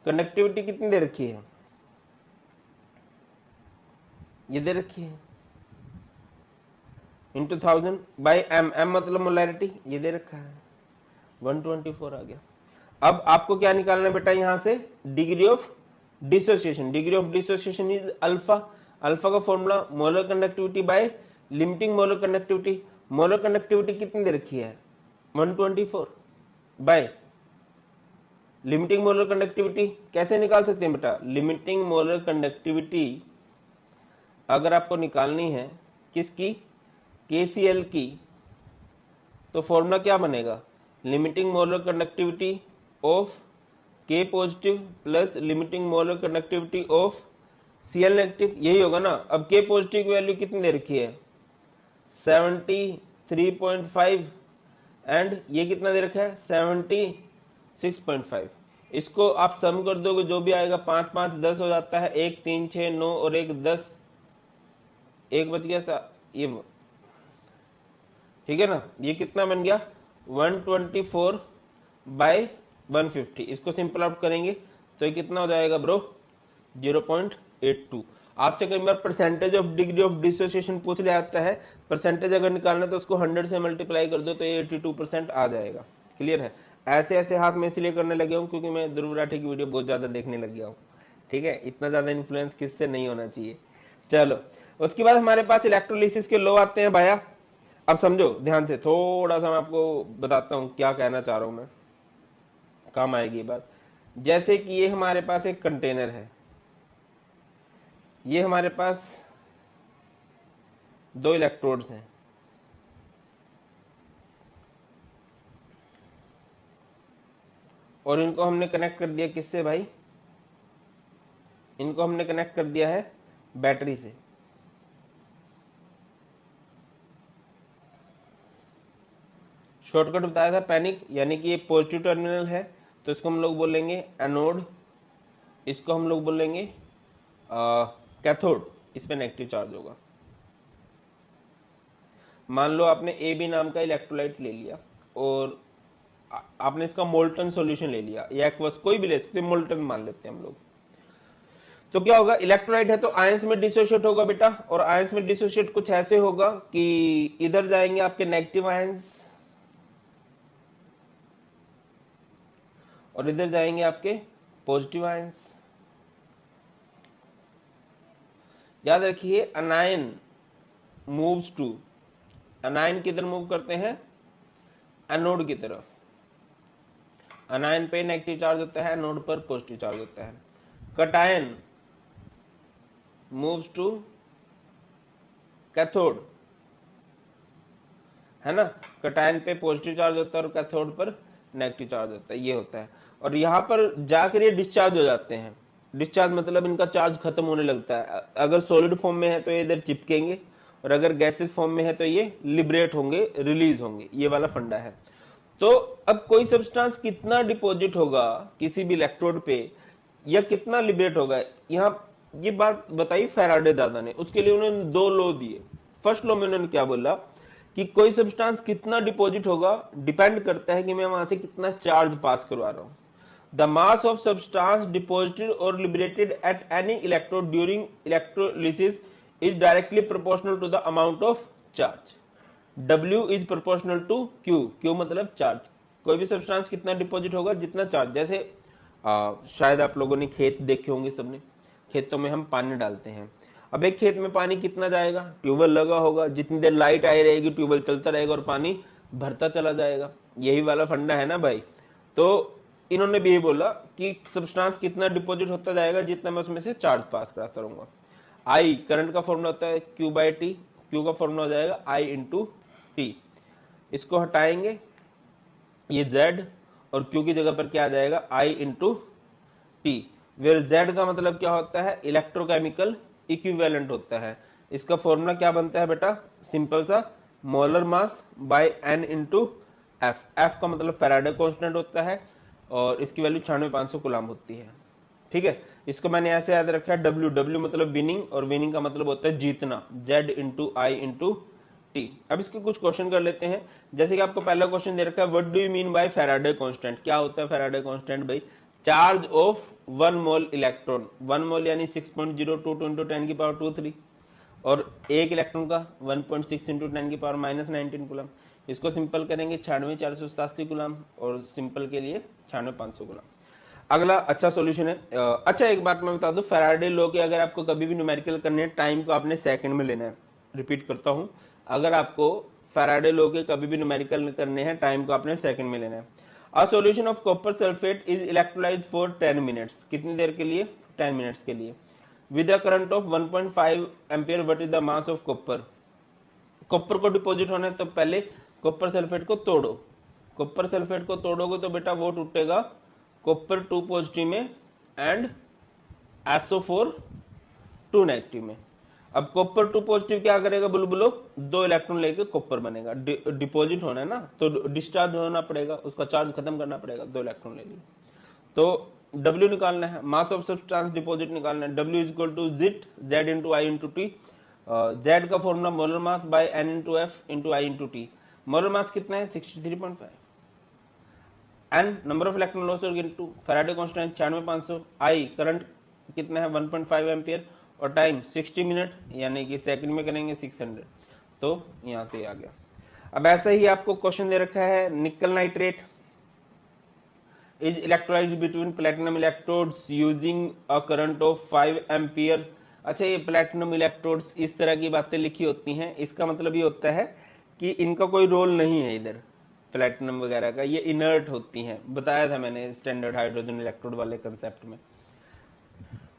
conductivity कितनी दे रखी है, ये दे रखी है, इंटू 1000 बाई m, m मतलब मोलैरिटी, ये दे रखा है 124 आ गया। अब आपको क्या निकालना है बेटा, यहां से degree of dissociation. Degree of dissociation is alpha, alpha का formula molar conductivity by limiting molar conductivity. Molar conductivity कितनी दे रखी है 124 बाय लिमिटिंग मोलर कंडक्टिविटी। कैसे निकाल सकते हैं बेटा, लिमिटिंग मोलर कंडक्टिविटी अगर आपको निकालनी है किसकी, KCl की, तो फॉर्मूला क्या बनेगा, limiting molar conductivity of K positive plus limiting molar conductivity of Cl negative, यही होगा ना। अब K पॉजिटिव की वैल्यू कितनी दे रखी है 73.5 एंड ये कितना दे रखा है 76.5। इसको आप सम कर दोगे जो भी आएगा, 5 5 10 हो जाता है, 1 3 6 9 और 1 10, एक बच गया ये, ठीक है ना। ये कितना बन गया 124 बाय 150। इसको सिंपल आउट करेंगे तो ये कितना हो जाएगा ब्रो 0.82। आपसे कई बार percentage of degree of dissociation पूछ लिया जाता है, परसेंटेज अगर निकालना है तो उसको 100 से मल्टीप्लाई कर दो तो ये 82% आ जाएगा। क्लियर है। ऐसे ऐसे हाथ में इसलिए करने लगे हूँ क्योंकि मैं ध्रुव राठी की वीडियो बहुत ज्यादा देखने लग गया हूँ, ठीक है। इतना ज्यादा इन्फ्लुएंस किससे नहीं होना चाहिए। चलो उसके बाद हमारे पास इलेक्ट्रोलिसिस के लॉ आते हैं भाया। अब समझो ध्यान से, थोड़ा सा मैं आपको बताता हूँ क्या कहना चाह रहा हूं मैं, काम आएगी बात। जैसे कि ये हमारे पास एक कंटेनर है, ये हमारे पास 2 इलेक्ट्रोड्स हैं, और इनको हमने कनेक्ट कर दिया किससे भाई, इनको हमने कनेक्ट कर दिया है बैटरी से। शॉर्टकट बताया था पैनिक, यानी कि ये पॉजिटिव टर्मिनल है तो इसको हम लोग बोलेंगे एनोड, इसको हम लोग बोलेंगे कैथोड, इसमें नेगेटिव चार्ज होगा। मान लो आपने ए बी नाम का इलेक्ट्रोलाइट ले लिया और आपने इसका मोल्टन सॉल्यूशन ले लिया, या एक्वस कोई भी ले सकते, मोल्टन मान लेते हैं हम लोग। तो क्या होगा, इलेक्ट्रोलाइट है तो आयंस में डिसोशिएट होगा बेटा, और आयंस में डिसोशिएट कुछ ऐसे होगा कि इधर जाएंगे आपके नेगेटिव आयंस और इधर जाएंगे आपके पॉजिटिव आयंस। याद रखिए अनायन मूव्स टू, अनायन किधर मूव करते हैं, एनोड की तरफ। अनायन पे नेगेटिव चार्ज होता है, एनोड पर पॉजिटिव चार्ज होता है। कटायन मूव्स टू कैथोड, है ना, कटायन पे पॉजिटिव चार्ज होता है और कैथोड पर नेगेटिव चार्ज होता है, ये होता है। और यहाँ पर जाकर ये डिस्चार्ज हो जाते हैं। डिस्चार्ज मतलब इनका चार्ज खत्म होने लगता है। अगर सॉलिड फॉर्म में है तो ये इधर चिपकेंगे, और अगर गैसेस फॉर्म में है तो ये लिबरेट होंगे, रिलीज होंगे, ये वाला फंडा है। तो अब कोई सब्सटेंस कितना डिपॉजिट होगा किसी भी इलेक्ट्रोड पे या कितना लिबरेट होगा, यहाँ ये बात बताई फैराडे दादा ने। उसके लिए उन्होंने दो लॉ दिए। फर्स्ट लॉ में उन्होंने क्या बोला कि कोई सब्सटेंस कितना डिपॉजिट होगा डिपेंड करता है कि मैं वहां से कितना चार्ज पास करवा रहा हूं। The mass of substance deposited or liberated at any electrode during electrolysis is directly proportional to the amount of charge. W is proportional to Q, Q मतलब चार्ज। कोई भी सब्सटेंस कितना डिपॉजिट होगा जितना चार्ज। जैसे शायद आप लोगों ने खेत देखे होंगे, सबने खेतों में हम पानी डालते हैं। अब एक खेत में पानी कितना जाएगा, ट्यूबवेल लगा होगा, जितनी देर लाइट आई रहेगी ट्यूबवेल चलता रहेगा और पानी भरता चला जाएगा। यही वाला फंडा है ना भाई। तो इन्होंने भी ये बोला कि सब्सटेंस कितना डिपॉजिट होता जाएगा जितना मैं उसमें से चार्ज पास कराता रहूंगा। आई करंट का फॉर्मूला होता है Q बाई टी, Q का फॉर्मूला हो जाएगा I इंटू टी। इसको हटाएंगे, ये Z और Q की जगह पर क्या आ जाएगा, I into T. Where Z का मतलब क्या होता है, इलेक्ट्रोकेमिकल इक्विवेलेंट होता है। इसका फॉर्मूला क्या बनता है बेटा, सिंपल सा, molar mass by N into F. F का मतलब फैराडे कांस्टेंट होता है और इसकी वैल्यू 96,500 कूलम होती है। ठीक है, इसको मैंने ऐसे याद रखा है, W, W मतलब विनिंग, और विनिंग का मतलब होता है जीतना, Z into I into T. अब इसके कुछ क्वेश्चन कर लेते हैं। जैसे कि आपको पहला क्वेश्चन दे रखा है, what do you mean by Faraday constant. क्या होता है फैराडे कांस्टेंट भाई, चार्ज ऑफ 1 मोल इलेक्ट्रॉन। 1 मोल यानी 6.02 इंटू 10 की पावर 23, और एक इलेक्ट्रॉन का 1.6 इंटू 10 की पावर -19 कूलम। इसको सिंपल करेंगे 96,487 कूलम, और सिंपल के लिए 96,500 कूलम। अगला अच्छा सॉल्यूशन है। अच्छा एक बात मैं बता दूं, फैराडे लॉ के अगर आपको कभी भी न्यूमेरिकल करने हैं, टाइम को आपने सेकंड में लेना है। रिपीट करता हूं, अगर आपको फैराडे लॉ के कभी भी न्यूमेरिकल करने हैं, टाइम को आपने सेकंड में लेना है। A solution of copper sulphate is electrolysed for 10 minutes. कितनी देर के लिए, 10 मिनट्स के लिए। With a current of 1.5 ampere, what is the mass of copper. Copper को डिपॉजिट होना है तो पहले कॉपर सल्फेट को तोड़ो। कॉपर सल्फेट को तोड़ोगे तो बेटा वो टूटेगा कॉपर 2 पॉजिटिव में एंड SO4 2 नेगेटिव में। अब कॉपर 2 पॉजिटिव क्या करेगा बुलबुलो, 2 इलेक्ट्रॉन लेके कॉपर बनेगा। डिपॉजिट होना है ना, तो डिस्चार्ज होना पड़ेगा, उसका चार्ज खत्म करना पड़ेगा, 2 इलेक्ट्रॉन ले लिए। तो W निकालना है, मास ऑफ सब्सटेंस डिपॉजिट निकालना है। W is equal to Z into I into T. Z का formula molar mass by N into F into I into T. Molar mass कितना है 63.5। N number of electron loss into Faraday constant 96,500। I current कितना है 1.5 ampere, और time 60 minute यानी कि second में करेंगे 600। तो यहां से आ गया। अब ऐसा ही आपको क्वेश्चन दे रखा है, निकल nitrate is electrolysed between platinum electrodes using a current of 5 ampere. अच्छा, ये प्लेटिनम इलेक्ट्रोड्स इस तरह की बातें लिखी होती हैं, इसका मतलब ये होता है कि इनका कोई रोल नहीं है इधर, प्लेटिनम वगैरह का, ये इनर्ट होती हैं। बताया था मैंने स्टैंडर्ड हाइड्रोजन इलेक्ट्रोड वाले कंसेप्ट में।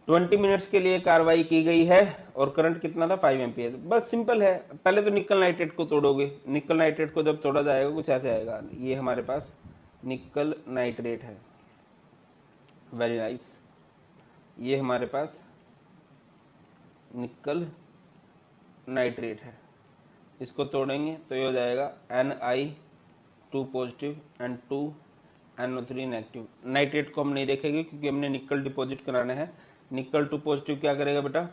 20 मिनट्स के लिए कार्रवाई की गई है और करंट कितना था 5 एम्पियर। बस सिंपल है। पहले तो निकल नाइट्रेट को तोड़ोगे। निकल नाइट्रेट को जब तोड़ा जाएगा कुछ ऐसे आएगा, ये हमारे पास निकल नाइट्रेट है, वेरी नाइस। ये हमारे पास निकल नाइट्रेट है, इसको तोड़ेंगे तो ये हो जाएगा Ni2 positive and 2 NO3 negative. Nitrate को हम नहीं देखेंगे क्योंकि हमने निकल डिपॉजिट कराना है। निकल 2 पॉजिटिव क्या करेगा बेटा,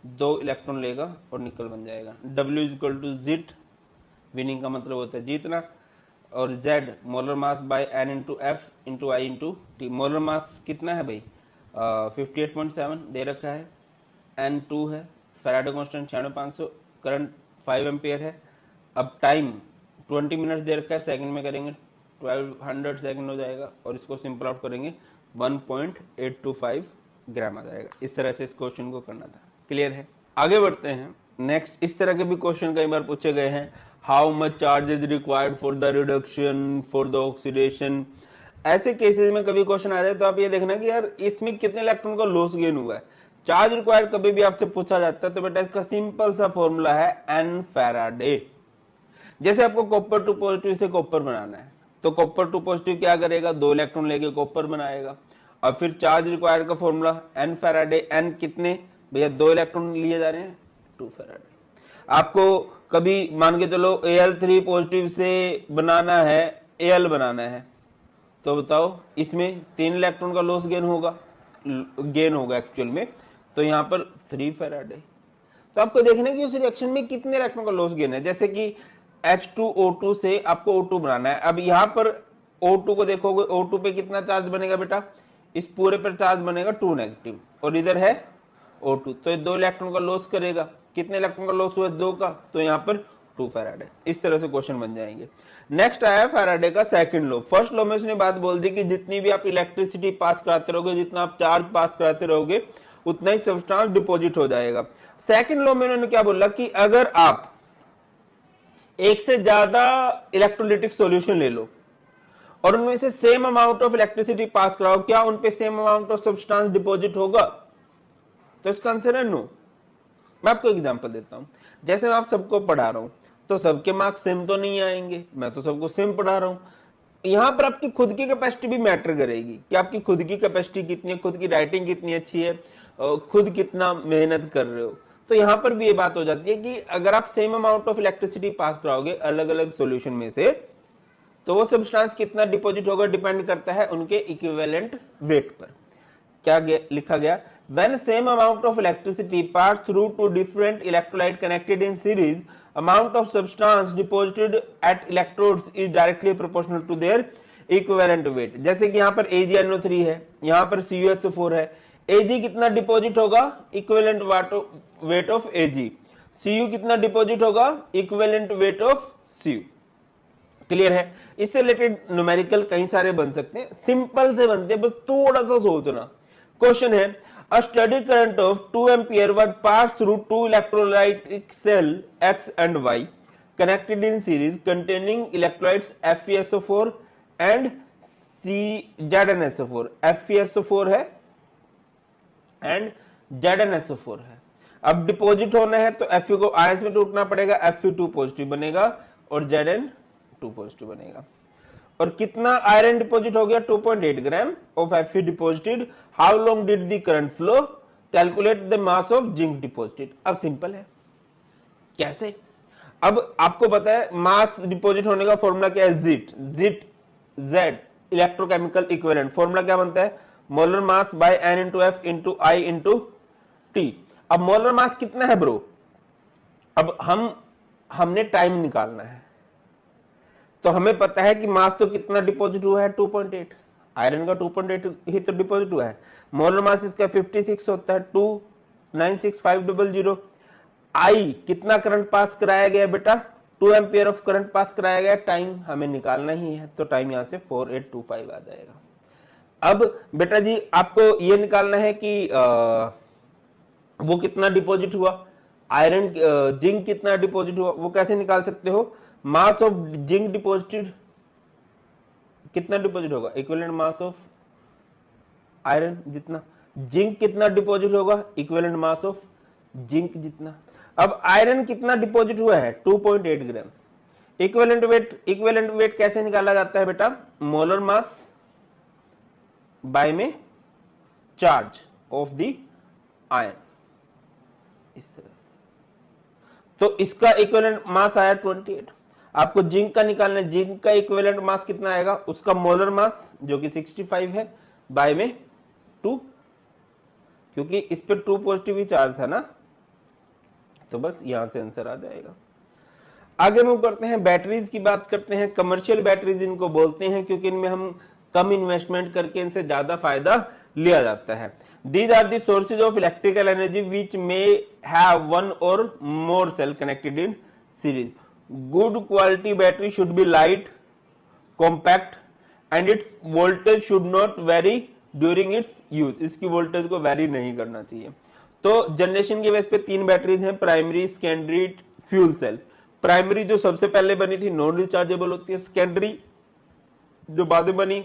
2 इलेक्ट्रॉन लेगा और निकल बन जाएगा। W is equal to Z, winning का मतलब होता है जीतना, और Z molar mass by N into F into I into T. Molar mass कितना है भाई, 58.7 दे रखा है, N2 है, फैराडे कांस्टेंट 9500, करंट 5 एम्पियर है। अब टाइम 20 मिनट्स दे रखा है, सेकंड में करेंगे 1200 सेकंड हो जाएगा, और इसको सिंपल आउट करेंगे 1.825 ग्राम आ जाएगा। इस तरह से इस क्वेश्चन को करना था। क्लियर है? आगे बढ़ते हैं। नेक्स्ट, इस तरह के भी क्वेश्चन कई बार पूछे गए हैं, how much charge is required for the reduction for the oxidation. ऐसे केसेस में कभी क्वेश्चन आ जाए तो आप ये देखना कि यार इसमें कितने इलेक्ट्रॉन का लॉस गेन हुआ है। चार्ज रिक्वायर्ड कभी भी आपसे पूछा जाता है तो बेटा इसका सिंपल सा फॉर्मूला है एन फैराडे। जैसे आपको कॉपर टू पॉजिटिव से कॉपर बनाना है तो कॉपर टू पॉजिटिव क्या करेगा, 2 इलेक्ट्रॉन लेके कॉपर बनाएगा। और फिर चार्ज रिक्वायर्ड का फॉर्मूला एन फैराडे, एन कितने भैया 2 इलेक्ट्रॉन लिए जा रहे हैं 2 फैराडे। आपको कभी मान के चलो Al3 पॉजिटिव से बनाना है, Al बनाना है, तो बताओ इसमें 3 इलेक्ट्रॉन का लॉस गेन होगा एक्चुअल में, तो यहाँ पर 3 फैराडे। तो आपको देखना है कि उस रिएक्शन में कितने इलेक्ट्रॉन का लॉस गेन है। जैसे कि H2O2 से आपको O2 बनाना है। अब यहाँ पर O2 को देखोगे, O2 पे कितना चार्ज बनेगा बेटा, इस पूरे पर चार्ज बनेगा 2 नेगेटिव, और इधर है O2, तो ये 2 इलेक्ट्रॉन का लॉस करेगा। कितने इलेक्ट्रॉन का लॉस हुआ, 2 का, तो यहाँ पर 2 फैराडे। इस तरह से क्वेश्चन बन जाएंगे। नेक्स्ट आया फैराडे का सेकंड लॉ। फर्स्ट लॉ में उसने बात बोल दी कि जितनी भी आप इलेक्ट्रिसिटी पास कराते रहोगे, जितना आप चार्ज पास कराते रहोगे, उतना ही सब्सटेंस डिपॉजिट हो जाएगा। सेकंड लॉ में उन्होंने क्या बोला कि अगर आप एक से ज्यादा इलेक्ट्रोलिटिक सॉल्यूशन ले लो और उनमें से same amount of electricity pass कराओ, क्या उन पे same amount of substance deposit होगा? तो इसका आंसर है नो। मैं आपको एग्जांपल देता हूं। जैसे मैं आप सबको पढ़ा रहा हूं तो सबके मार्क्स सेम तो नहीं आएंगे, मैं तो सबको सेम पढ़ा रहा हूं। यहां पर आपकी खुद की कैपेसिटी भी मैटर करेगी कि आपकी खुद की कैपेसिटी कितनी है, खुद की राइटिंग कितनी अच्छी है, खुद कितना मेहनत कर रहे हो। तो यहां पर भी ये बात हो जाती है कि अगर आप same amount of electricity pass कराओगे अलग अलग सॉल्यूशन में से, तो वो सब्सटेंस कितना डिपॉजिट होगा डिपेंड करता है उनके इक्विवेलेंट वेट पर। क्या लिखा गया, when same amount of electricity passed through two different electrolyte connected in series, amount of substance deposited at electrodes is directly proportional to their equivalent weight। जैसे कि यहाँ पर AgNO3 है, यहाँ पर CuSO4 है, Ag कितना डिपॉजिट होगा, equivalent weight of Ag, Cu कितना डिपॉजिट होगा, equivalent weight of Cu। Clear है? इससे रिलेटेड न्यूमेरिकल कई सारे बन सकते हैं, सिंपल से बनते हैं, बस थोड़ा सा सोचना। क्वेश्चन है, a steady current of 2 ampere was passed through two electrolytic cell X and Y connected in series containing electrolytes FeSO4 and ZnSO4। FeSO4 है एंड ZnSO4 है। अब डिपॉजिट होना है तो Fe को आयंस में टूटना पड़ेगा, Fe2 पॉजिटिव बनेगा और Zn2 पॉजिटिव बनेगा। और कितना आयरन डिपॉजिट हो गया, 2.8 gram of Fe deposited. How long did the current flow, calculate the mass of zinc deposited. अब सिंपल है, कैसे? अब आपको पता है मास डिपॉजिट होने का फॉर्मूला क्या है, Z इलेक्ट्रोकेमिकल इक्विवेलेंट। फॉर्मूला क्या बनता है, molar mass by N into F into I into T। अब मोलर मास कितना है ब्रो, अब हमने टाइम निकालना है, तो हमें पता है कि मास तो कितना डिपॉजिट हुआ है, 2.8। आयरन का 2.8 ही तो डिपॉजिट हुआ है। मोलर मास इसका 56 होता है, 296500। आई कितना करंट पास कराया गया बेटा, 2 एम्पियर ऑफ करंट पास कराया गया। टाइम हमें निकालना ही है, तो टाइम यहां से 4825 आ जाएगा। अब बेटा जी आपको ये निकालना है कि वो कितना डिपॉजिट हुआ, आयरन जिंक कितना डिपॉजिट हुआ। वो कैसे निकाल सकते हो, मास ऑफ जिंक डिपॉजिटेड कितना डिपॉजिट होगा, इक्विवेलेंट मास ऑफ आयरन जितना, जिंक कितना डिपॉजिट होगा, इक्विवेलेंट मास ऑफ जिंक जितना। अब आयरन कितना डिपॉजिट हुआ है, 2.8 ग्राम। इक्विवेलेंट वेट कैसे निकाला जाता है बेटा, मोलर मास बाय में चार्ज ऑफ द आयरन, इस तरह से। तो इसका इक्विवेलेंट मास आया 28। आपको जिंक का निकालना है, जिंक का इक्विवेलेंट मास कितना आएगा, उसका मोलर मास जो कि 65 है बाय में 2, क्योंकि इस पे 2 पॉजिटिव ही चार्ज था ना, तो बस यहां से आंसर आ जाएगा। आगे मूव करते हैं, बैटरीज की बात करते हैं। कमर्शियल बैटरीज इनको बोलते हैं क्योंकि इनमें हम कम इन्वेस्टमेंट करके इनसे ज्यादा फायदा लिया जाता है। These are the sources of electrical energy which may have one or more cell connected in series. Good quality battery should be light, compact and its voltage should not vary during its use. इसकी voltage को vary नहीं करना चाहिए। तो generation के base पे 3 batteries हैं, primary, secondary, fuel cell. Primary जो सबसे पहले बनी थी नॉन रिचार्जेबल होती है, सेकेंडरी जो बाद में बनी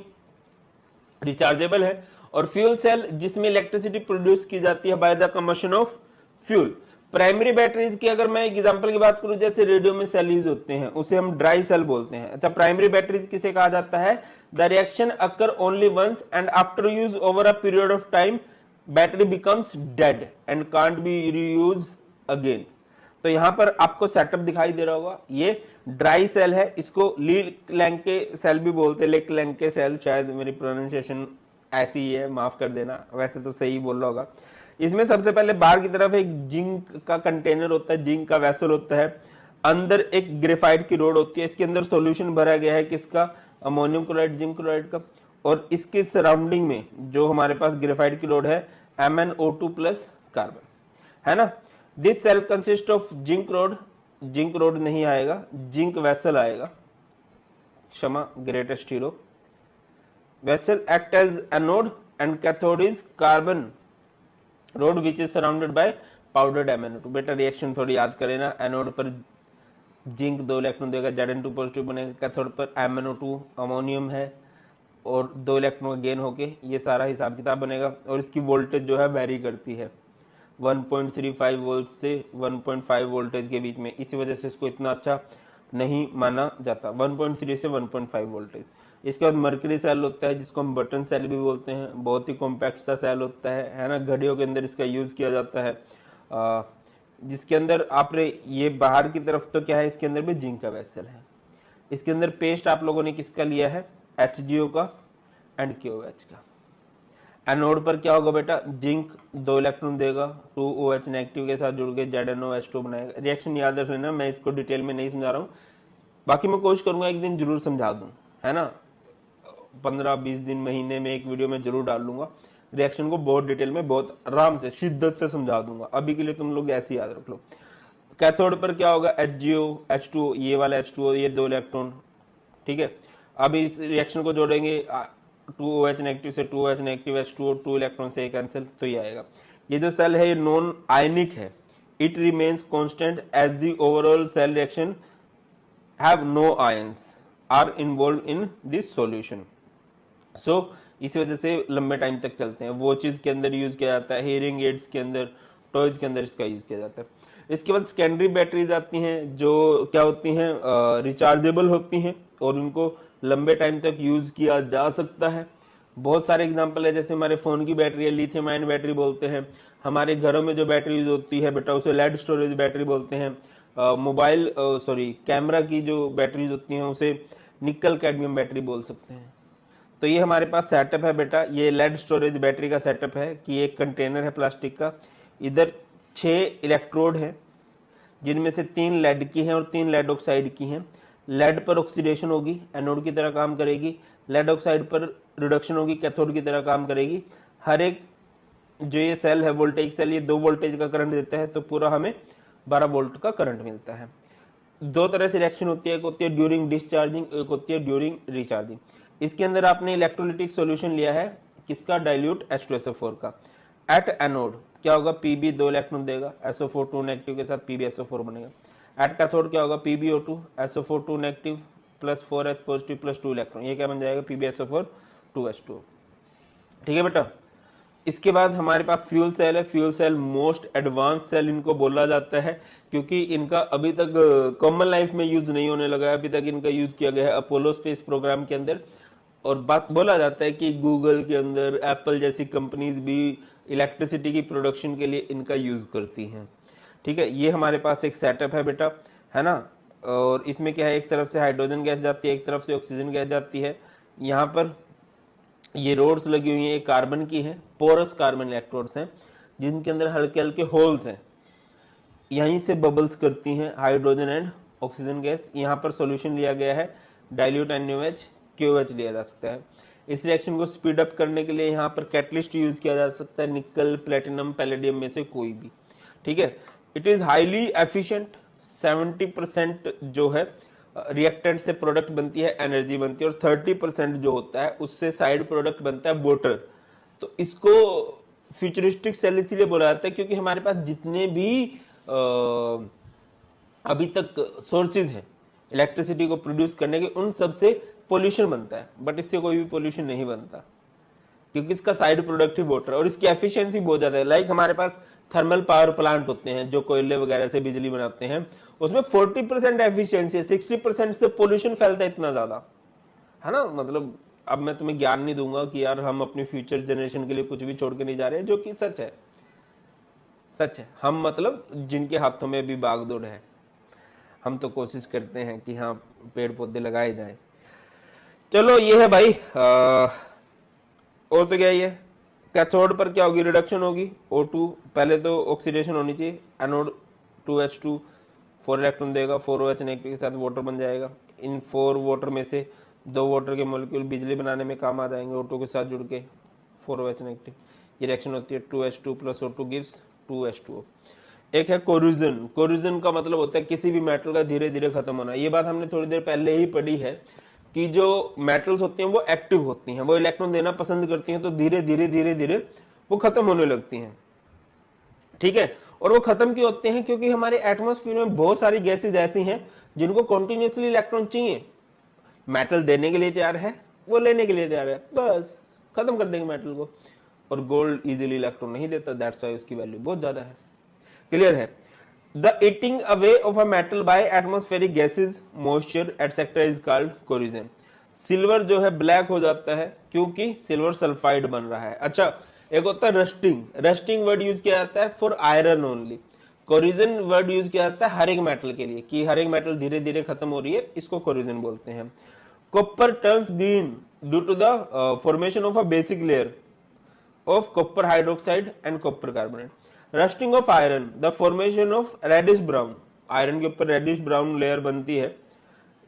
रिचार्जेबल है, और फ्यूल सेल जिसमें इलेक्ट्रिसिटी प्रोड्यूस की जाती है by the combustion of fuel. Primary batteries की अगर मैं एग्जांपल की बात करूं, जैसे रेडियो में सेल यूज होते हैं उसे हम ड्राई सेल बोलते हैं। अच्छा, प्राइमरी बैटरीज किसे कहा जाता है? The reaction occur only once and after use over a period of time battery becomes dead and can't be reuse again. तो यहां पर आपको सेटअप दिखाई दे रहा होगा, ये ड्राई सेल है, इसको ली लैंके सेल भी बोलते हैं, लेक लैंके सेल, शायद मेरी प्रोनाउंसिएशन ऐसी ही है, माफ कर देना, वैसे तो सही बोल रहा होगा। इसमें सबसे पहले बाहर की तरफ एक जिंक का कंटेनर होता है, जिंक का वेसल होता है, अंदर एक ग्रेफाइट की रोड होती है, इसके अंदर सॉल्यूशन भरा गया है किसका? अमोनियम क्लोराइड, जिंक क्लोराइड का, और इसके सराउंडिंग में जो हमारे पास ग्रेफाइट की रोड है MnO2 प्लस कार्बन, है ना। This cell consist of zinc rod, zinc rod नहीं आएगा, जिंक वेसल आएगा, क्षमा, greatest hero. Vessel act as anode and cathode is carbon rod which is surrounded by powdered MnO2। बेटा reaction थोड़ी याद करें ना, एनोड पर जिंक 2 इलेक्ट्रॉन देगा, Zn2 पॉजिटिव बनेगा, कैथोड पर MnO2 अमोनियम है और 2 इलेक्ट्रॉन गेन होके ये सारा हिसाब किताब बनेगा। और इसकी वोल्टेज जो है वेरी करती है 1.35 वोल्ट से 1.5 वोल्टेज के बीच में, इसी वजह से इसको इतना अच्छा नहीं माना जाता, 1.3 से 1.5 वोल्टेज। इसके बाद मर्करी सेल होता है जिसको हम बटन सेल भी बोलते हैं, बहुत ही कॉम्पैक्ट सा सेल होता है ना। घड़ियों के अंदर इसका यूज किया जाता है, जिसके अंदर आपने ये बाहर की तरफ तो क्या है, इसके अंदर भी जिंक का वेसल है। इसके अंदर पेस्ट आप लोगों ने किसका लिया है? HgO का एंड KOH का। एनोड पर क्या होगा बेटा? जिंक 2 इलेक्ट्रॉन देगा, 2OH नेगेटिव के साथ जुड़ के ZnOH2 बनाएगा। रिएक्शन याद रख लेना, मैं इसको डिटेल में नहीं समझा रहा हूँ, बाकी मैं कोशिश करूंगा एक दिन जरूर समझा दूं, है ना। 15-20 दिन, महीने में एक वीडियो में जरूर डाल लूंगा, रिएक्शन को बहुत डिटेल में, बहुत आराम से, शिद्दत से समझा दूंगा। अभी के लिए तुम लोग ऐसे याद रख लो। कैथोड पर क्या होगा? HgO, H2O, ये वाला H2O, ये 2 इलेक्ट्रॉन, ठीक है। अब इस रिएक्शन को जोड़ेंगे 2OH नेगेटिव से 2OH नेगेटिव, H2O, 2 इलेक्ट्रॉन से कैंसिल, तो ये आएगा। ये जो सेल है ये नॉन आयनिक है, it remains constant as the overall cell reaction have no ions are involve in this solution. So इस वजह से लंबे टाइम तक चलते हैं। वॉचेस के अंदर यूज किया जाता है, हियरिंग एड्स के अंदर, टॉयज के अंदर इसका यूज किया जाता है। इसके बाद सेकेंडरी बैटरीज आती हैं जो क्या होती हैं? रिचार्जेबल होती हैं और उनको लंबे टाइम तक यूज किया जा सकता है। बहुत सारे एग्जांपल है, जैसे हमारे फोन की बैटरी है, लिथियम आयन बैटरी बोलते हैं। हमारे घरों में जो बैटरी यूज होती है बेटा उसे लेड स्टोरेज बैटरी बोलते हैं। मोबाइल कैमरा की जो बैटरीज होती हैं उसे निकल कैडमियम बैटरी बोल सकते हैं। तो ये हमारे पास सेटअप है बेटा, ये लेड स्टोरेज बैटरी का सेटअप है कि एक कंटेनर है प्लास्टिक का, इधर 6 इलेक्ट्रोड है जिनमें से 3 लेड की हैं और 3 लेड ऑक्साइड की हैं। लेड पर ऑक्सीडेशन होगी, एनोड की तरह काम करेगी, लेड ऑक्साइड पर रिडक्शन होगी, कैथोड की तरह काम करेगी। हर एक जो ये सेल है वोल्टेज सेल, ये 2 वोल्टेज का करंट देता है, तो पूरा हमें 12 वोल्ट का करंट मिलता है। 2 तरह से रिएक्शन होती है, एक होती है ड्यूरिंग डिस्चार्जिंग, एक होती है ड्यूरिंग रिचार्जिंग। इसके अंदर आपने इलेक्ट्रोलिटिक सॉल्यूशन लिया है किसका? डाइल्यूट H2SO4 का। एट एनोड क्या होगा? Pb 2 इलेक्ट्रॉन देगा, SO4 2 नेगेटिव के साथ PbSO4 बनेगा। एट कैथोड क्या होगा? PbO2 SO4 2 negative plus 4H positive plus 2 electron, ये क्या बन जाएगा? PbSO4 2H2। ठीक है बेटा। इसके बाद हमारे पास फ्यूल सेल है। Fuel cell most advance cell इनको बोला जाता है क्योंकि इनका अभी तक कॉमन लाइफ में यूज नहीं होने लगा है। अभी तक इनका यूज किया गया है अपोलो स्पेस प्रोग्राम के अंदर, और बात बोला जाता है कि गूगल के अंदर, एप्पल जैसी कंपनीज भी इलेक्ट्रिसिटी की प्रोडक्शन के लिए इनका यूज करती हैं। ठीक है, ये हमारे पास एक सेटअप है बेटा, है ना। और इसमें क्या है, एक तरफ से हाइड्रोजन गैस जाती है, एक तरफ से ऑक्सीजन गैस जाती है। यहाँ पर ये रोड्स लगी हुई हैं, एक कार्बन की है, पोरस कार्बन इलेक्ट्रोड्स हैं जिनके अंदर हल्के हल्के होल्स हैं, यहीं से बबल्स करती हैं हाइड्रोजन एंड ऑक्सीजन गैस। यहाँ पर सॉल्यूशन लिया गया है डाइल्यूट NaOH, KOH लिया जा सकता है। इस रिएक्शन को स्पीड अप करने के लिए यहाँ पर कैटलिस्ट यूज किया जा सकता है, निकल, प्लेटिनम, पैलेडियम में से कोई भी। ठीक है, इट इज हाईली एफिशिएंट। 70% जो है रिएक्टेंट से प्रोडक्ट बनती है, एनर्जी बनती है, और 30% जो होता है उससे साइड प्रोडक्ट बनता है, वाटर। तो इसको फ्यूचरिस्टिक सेल इसलिए बोला जाता है क्योंकि हमारे पास जितने भी अभी तक सोर्सेज हैं इलेक्ट्रिसिटी को प्रोड्यूस करने के, उन सब से पोल्यूशन बनता है, बट इससे कोई भी पोल्यूशन नहीं बनता क्योंकि इसका साइड प्रोडक्ट ही वाटर, और इसकी एफिशिएंसी बहुत ज्यादा है। लाइक हमारे पास थर्मल पावर प्लांट होते हैं जो कोयले वगैरह से बिजली बनाते हैं, उसमें 40% एफिशिएंसी है, 60% से पोल्यूशन फैलता है इतना ज्यादा, है ना। मतलब अब मैं तुम्हें ज्ञान नहीं दूंगा कि यार हम अपनी फ्यूचर जनरेशन के लिए कुछ भी छोड़ के नहीं जा रहे हैं, जो कि सच है, सच है। हम मतलब जिनके हाथों में भी बागडोर है, हम तो कोशिश करते हैं कि हाँ पेड़ पौधे लगाए जाएं। चलो ये है भाई। और तो क्या ये कैथोड पर क्या होगी, रिडक्शन होगी O2, पहले तो ऑक्सीडेशन होनी चाहिए, एनोड 2H2 4 इलेक्ट्रॉन देगा, 4 OH नेगेटिव के साथ वाटर बन जाएगा। इन 4 वाटर में से 2 वाटर के मॉलिक्यूल बिजली बनाने में काम आ जाएंगे O2 के साथ जुड़ के, 4 OH नेगेटिव। ये रिएक्शन होती है 2H2 plus O2 gives 2H2O। एक है कोरूजन। कोरूजन का मतलब होता है किसी भी मेटल का धीरे धीरे खत्म होना। ये बात हमने थोड़ी देर पहले ही पढ़ी है कि जो मेटल्स होती हैं वो एक्टिव होती हैं, वो इलेक्ट्रॉन देना पसंद करती हैं, तो धीरे धीरे धीरे धीरे वो खत्म होने लगती हैं। ठीक है, और वो खत्म क्यों होते हैं, क्योंकि हमारे एटमॉस्फेयर में बहुत सारी गैसेज ऐसी हैं जिनको कॉन्टिन्यूसली इलेक्ट्रॉन चाहिए। मेटल देने के लिए तैयार है, वो लेने के लिए तैयार है, बस खत्म कर देंगे मेटल को। और गोल्ड इजीली इलेक्ट्रॉन नहीं देता, दैट्स वाई उसकी वैल्यू बहुत ज्यादा है। क्लियर है। The eating away of a metal by atmospheric gases, moisture etcetera is called corrosion. Silver जो है ब्लैक हो जाता है क्योंकि सिल्वर सल्फाइड बन रहा है। अच्छा, एक होता है रस्टिंग। रस्टिंग वर्ड यूज किया जाता है for iron only. Corrosion word use किया जाता है हर एक मेटल के लिए, कि हर एक मेटल धीरे धीरे खत्म हो रही है, इसको कोरिजन बोलते हैं। Copper turns green due to the formation of a basic layer of copper hydroxide and copper carbonate. Rusting of iron, the formation of reddish brown, iron के ऊपर रेडिश ब्राउन लेयर बनती है,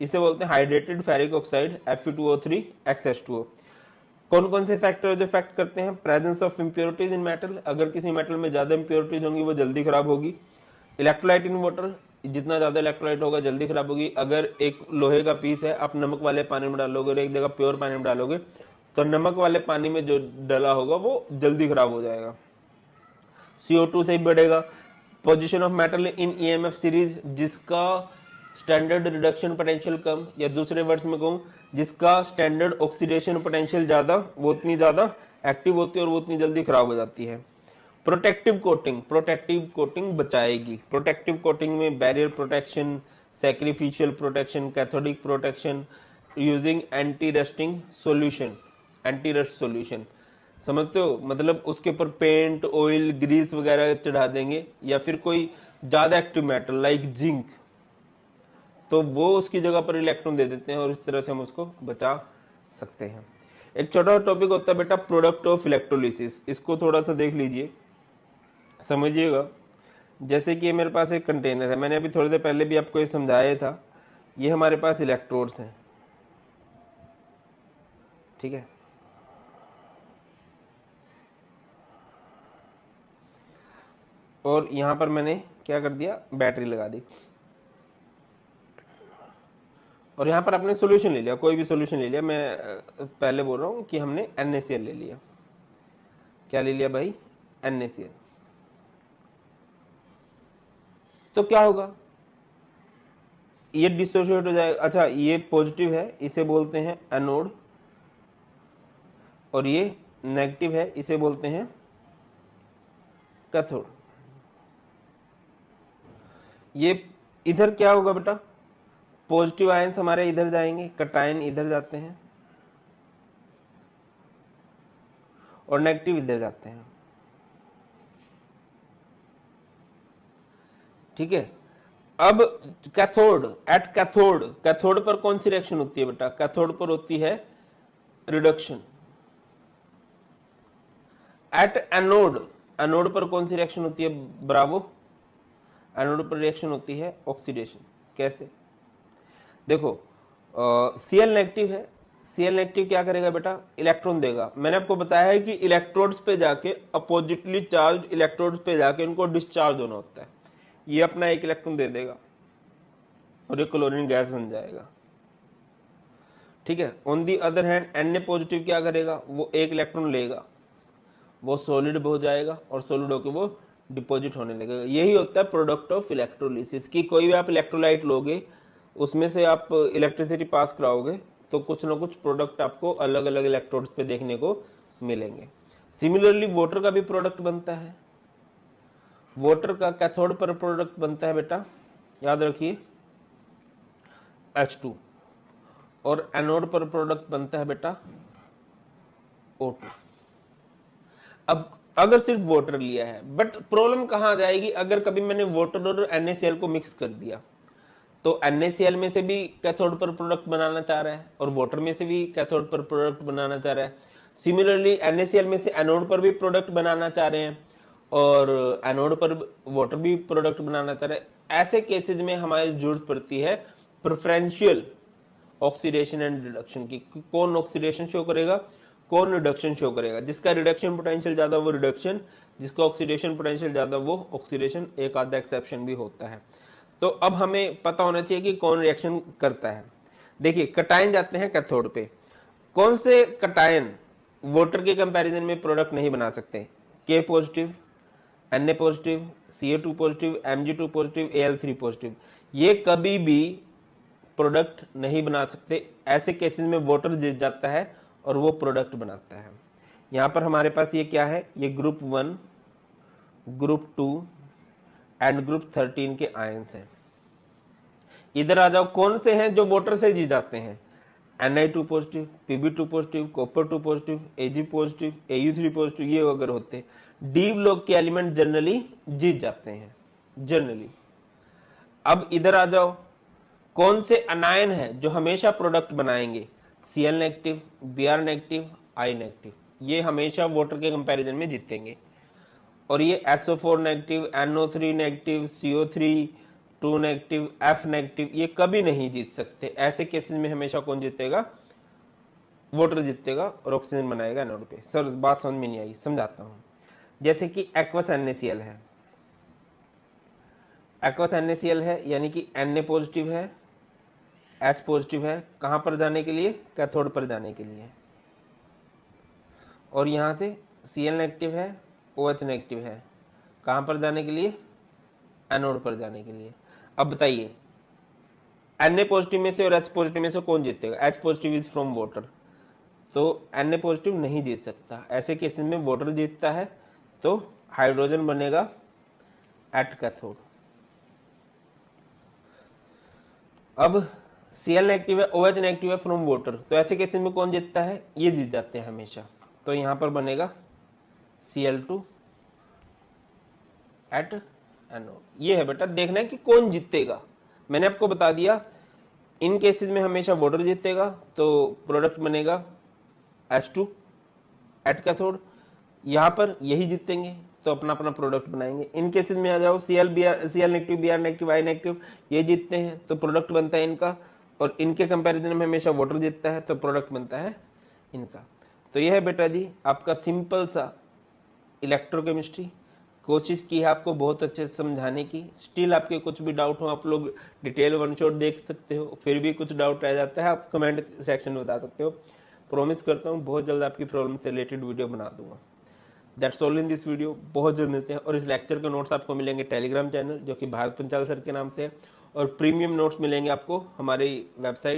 इसे बोलते हैं hydrated ferric oxide Fe2O3 XH2O। कौन कौन से फैक्टर जो इफेक्ट करते हैं, presence of impurities in metal, अगर किसी मेटल में ज्यादा इंप्योरिटीज होंगी वो जल्दी खराब होगी। इलेक्ट्रोलाइट इन वाटर, जितना ज्यादा इलेक्ट्रोलाइट होगा जल्दी खराब होगी। अगर एक लोहे का पीस है आप नमक वाले पानी में डालोगे और एक जगह प्योर पानी में डालोगे तो नमक वाले पानी में जो डला होगा वो जल्दी खराब हो जाएगा। CO2 से ही बढ़ेगा। Position of metal in EMF series, जिसका स्टैंडर्ड रिडक्शन पोटेंशियल कम, या दूसरे वर्ड्स में कहूं जिसका स्टैंडर्ड ऑक्सीडेशन पोटेंशियल ज्यादा, वो उतनी ज्यादा एक्टिव होती है और वो उतनी जल्दी खराब हो जाती है। प्रोटेक्टिव कोटिंग, प्रोटेक्टिव कोटिंग बचाएगी। प्रोटेक्टिव कोटिंग में barrier protection, sacrificial protection, cathodic protection using anti rusting solution, anti rust solution, समझते हो। मतलब उसके ऊपर पेंट, ऑयल, ग्रीस वगैरह चढ़ा देंगे, या फिर कोई ज्यादा एक्टिव मेटल लाइक जिंक, तो वो उसकी जगह पर इलेक्ट्रॉन दे देते हैं और इस तरह से हम उसको बचा सकते हैं। एक छोटा टॉपिक होता है बेटा प्रोडक्ट ऑफ इलेक्ट्रोलिसिस, इसको थोड़ा सा देख लीजिए, समझिएगा। जैसे कि मेरे पास एक कंटेनर है, मैंने अभी थोड़ी देर पहले भी आपको ये समझाया था, ये हमारे पास इलेक्ट्रोड्स हैं, ठीक है। और यहां पर मैंने क्या कर दिया, बैटरी लगा दी, और यहां पर आपने सॉल्यूशन ले लिया, कोई भी सॉल्यूशन ले लिया। मैं पहले बोल रहा हूं कि हमने NaCl ले लिया। क्या ले लिया भाई, NaCl। तो क्या होगा, ये डिसोशिएट हो जाएगा। अच्छा, ये पॉजिटिव है, इसे बोलते हैं एनोड, और ये नेगेटिव है, इसे बोलते हैं कैथोड। ये इधर क्या होगा बेटा, पॉजिटिव आयंस हमारे इधर जाएंगे, कटायन इधर जाते हैं, और नेगेटिव इधर जाते हैं, ठीक है। अब कैथोड, एट कैथोड, कैथोड पर कौन सी रिएक्शन होती है बेटा, कैथोड पर होती है रिडक्शन। एट एनोड, एनोड पर कौन सी रिएक्शन होती है, ब्रावो, एनोड पर रिएक्शन होती है ऑक्सीडेशन। कैसे, देखो Cl नेगेटिव है, Cl नेगेटिव क्या करेगा बेटा, इलेक्ट्रॉन देगा। मैंने आपको बताया है कि इलेक्ट्रोड्स पे जाके अपोजिटली चार्ज इलेक्ट्रोड्स पे जाके उनको डिस्चार्ज होना होता है। ये अपना एक इलेक्ट्रॉन दे देगा और ये क्लोरीन गैस बन जाएगा, ठीक है। On the other hand Na positive क्या करेगा, वो एक इलेक्ट्रॉन लेगा, वो सॉलिड हो जाएगा और सॉलिड होकर वो डिपॉजिट होने लगेगा। यही होता है प्रोडक्ट ऑफ इलेक्ट्रोलिसिस की कोई भी आप इलेक्ट्रोलाइट लोगे, उसमें से आप इलेक्ट्रिसिटी पास कराओगे तो कुछ ना कुछ प्रोडक्ट आपको अलग अलग इलेक्ट्रोड्स पे देखने को मिलेंगे। सिमिलरली वाटर का भी प्रोडक्ट बनता है। वाटर का कैथोड पर प्रोडक्ट बनता है बेटा, याद रखिए H2, और एनोड पर प्रोडक्ट बनता है बेटा O2। अब अगर सिर्फ वाटर लिया है, बट प्रॉब्लम कहां आ जाएगी, अगर कभी मैंने वाटर और NaCl को मिक्स कर दिया तो NaCl में से भी कैथोड पर प्रोडक्ट बनाना चाह रहा है और वाटर में से भी कैथोड पर प्रोडक्ट बनाना चाह रहा है। सिमिलरली NaCl में से एनोड पर भी प्रोडक्ट बनाना चाह रहे हैं और एनोड पर वाटर भी प्रोडक्ट बनाना चाह रहे हैं। ऐसे केसेस में हमारी जरूरत पड़ती है प्रेफरेंशियल ऑक्सीडेशन एंड रिडक्शन की। कौन ऑक्सीडेशन शो करेगा, कौन रिडक्शन शो करेगा। जिसका रिडक्शन पोटेंशियल ज्यादा वो रिडक्शन, जिसका ऑक्सीडेशन पोटेंशियल ज्यादा वो ऑक्सीडेशन। एक आधा एक्सेप्शन भी होता है। तो अब हमें पता होना चाहिए कि कौन रिएक्शन करता है। देखिए कटायन जाते हैं कैथोड पे। कौन से कटायन वाटर के कंपैरिजन में प्रोडक्ट नहीं बना सकते, K positive, Na positive, Ca2 positive, Mg2 positive, Al3 positive, ये कभी भी प्रोडक्ट नहीं बना सकते। ऐसे केसेस में वाटर जीत जाता है और वो प्रोडक्ट बनाता है। यहां पर हमारे पास ये क्या है, ये ग्रुप 1, ग्रुप 2 एंड ग्रुप 13 के आयंस हैं। इधर आ जाओ, कौन से हैं जो वाटर से जीत जाते हैं, Ni2 positive, Pb2 positive, copper 2 positive, Ag positive, Au3 positive. ये अगर होते डी ब्लॉक के एलिमेंट जनरली जीत जाते हैं, जनरली। अब इधर आ जाओ, कौन से अनायन है जो हमेशा प्रोडक्ट बनाएंगे, Cl negative, Br negative, I negative. ये हमेशा वाटर के कंपैरिजन में जीतेंगे। और ये SO4 negative, NO3 negative, CO3 2 negative, F negative, ये कभी नहीं जीत सकते। ऐसे केसेस में हमेशा कौन जीतेगा, वाटर जीतेगा और ऑक्सीजन बनाएगा एनोड पे। सर बात समझ में नहीं आई, समझाता हूं। जैसे कि एक्वस NaCl है, एक्वस NaCl है यानी कि Na पॉजिटिव है, H पॉजिटिव है, कहां पर जाने के लिए, कैथोड पर जाने के लिए। और यहां से Cl नेगेटिव है, OH नेगेटिव है, कहां पर जाने के लिए, एनोड पर जाने के लिए। अब बताइए Na पॉजिटिव में से और H पॉजिटिव में से कौन जीतेगा, H positive is from water, तो Na पॉजिटिव नहीं जीत सकता। ऐसे केसेस में वाटर जीतता है, तो हाइड्रोजन बनेगा एट कैथोड। अब Cl नेगेटिव है, OH नेगेटिव है फ्रॉम वाटर, तो ऐसे केसेस में कौन जीतता है, ये जीत जाते हैं हमेशा। तो यहां पर बनेगा Cl2 एट एनोड। ये है बेटा, देखना है कि कौन जीतेगा। मैंने आपको बता दिया इन केसेस में हमेशा वाटर जीतेगा, तो प्रोडक्ट बनेगा H2 एट कैथोड। यहां पर यही जीतेंगे तो अपना अपना प्रोडक्ट बनाएंगे। इन केसेस में आ जाओ, Cl negative, Br negative, I negative, ये जीतते हैं तो प्रोडक्ट बनता है इनका, और इनके कंपैरिजन में हमेशा वाटर जीतता है तो प्रोडक्ट बनता है इनका। तो यह है बेटा जी आपका सिंपल सा इलेक्ट्रोकेमिस्ट्री। कोशिश की है आपको बहुत अच्छे से समझाने की। स्टिल आपके कुछ भी डाउट हो आप लोग डिटेल वन शॉट देख सकते हो, फिर भी कुछ डाउट रह जाता है आप कमेंट सेक्शन में बता सकते हो। प्रॉमिस करता हूँ बहुत जल्द आपकी प्रॉब्लम से रिलेटेड वीडियो बना दूंगा। That's all in this video. बहुत जल्द मिलते हैं। और इस लेक्चर के नोट्स आपको मिलेंगे टेलीग्राम चैनल जो कि भारत पंचाल सर के नाम से है, और प्रीमियम नोट्स मिलेंगे आपको हमारी वेबसाइट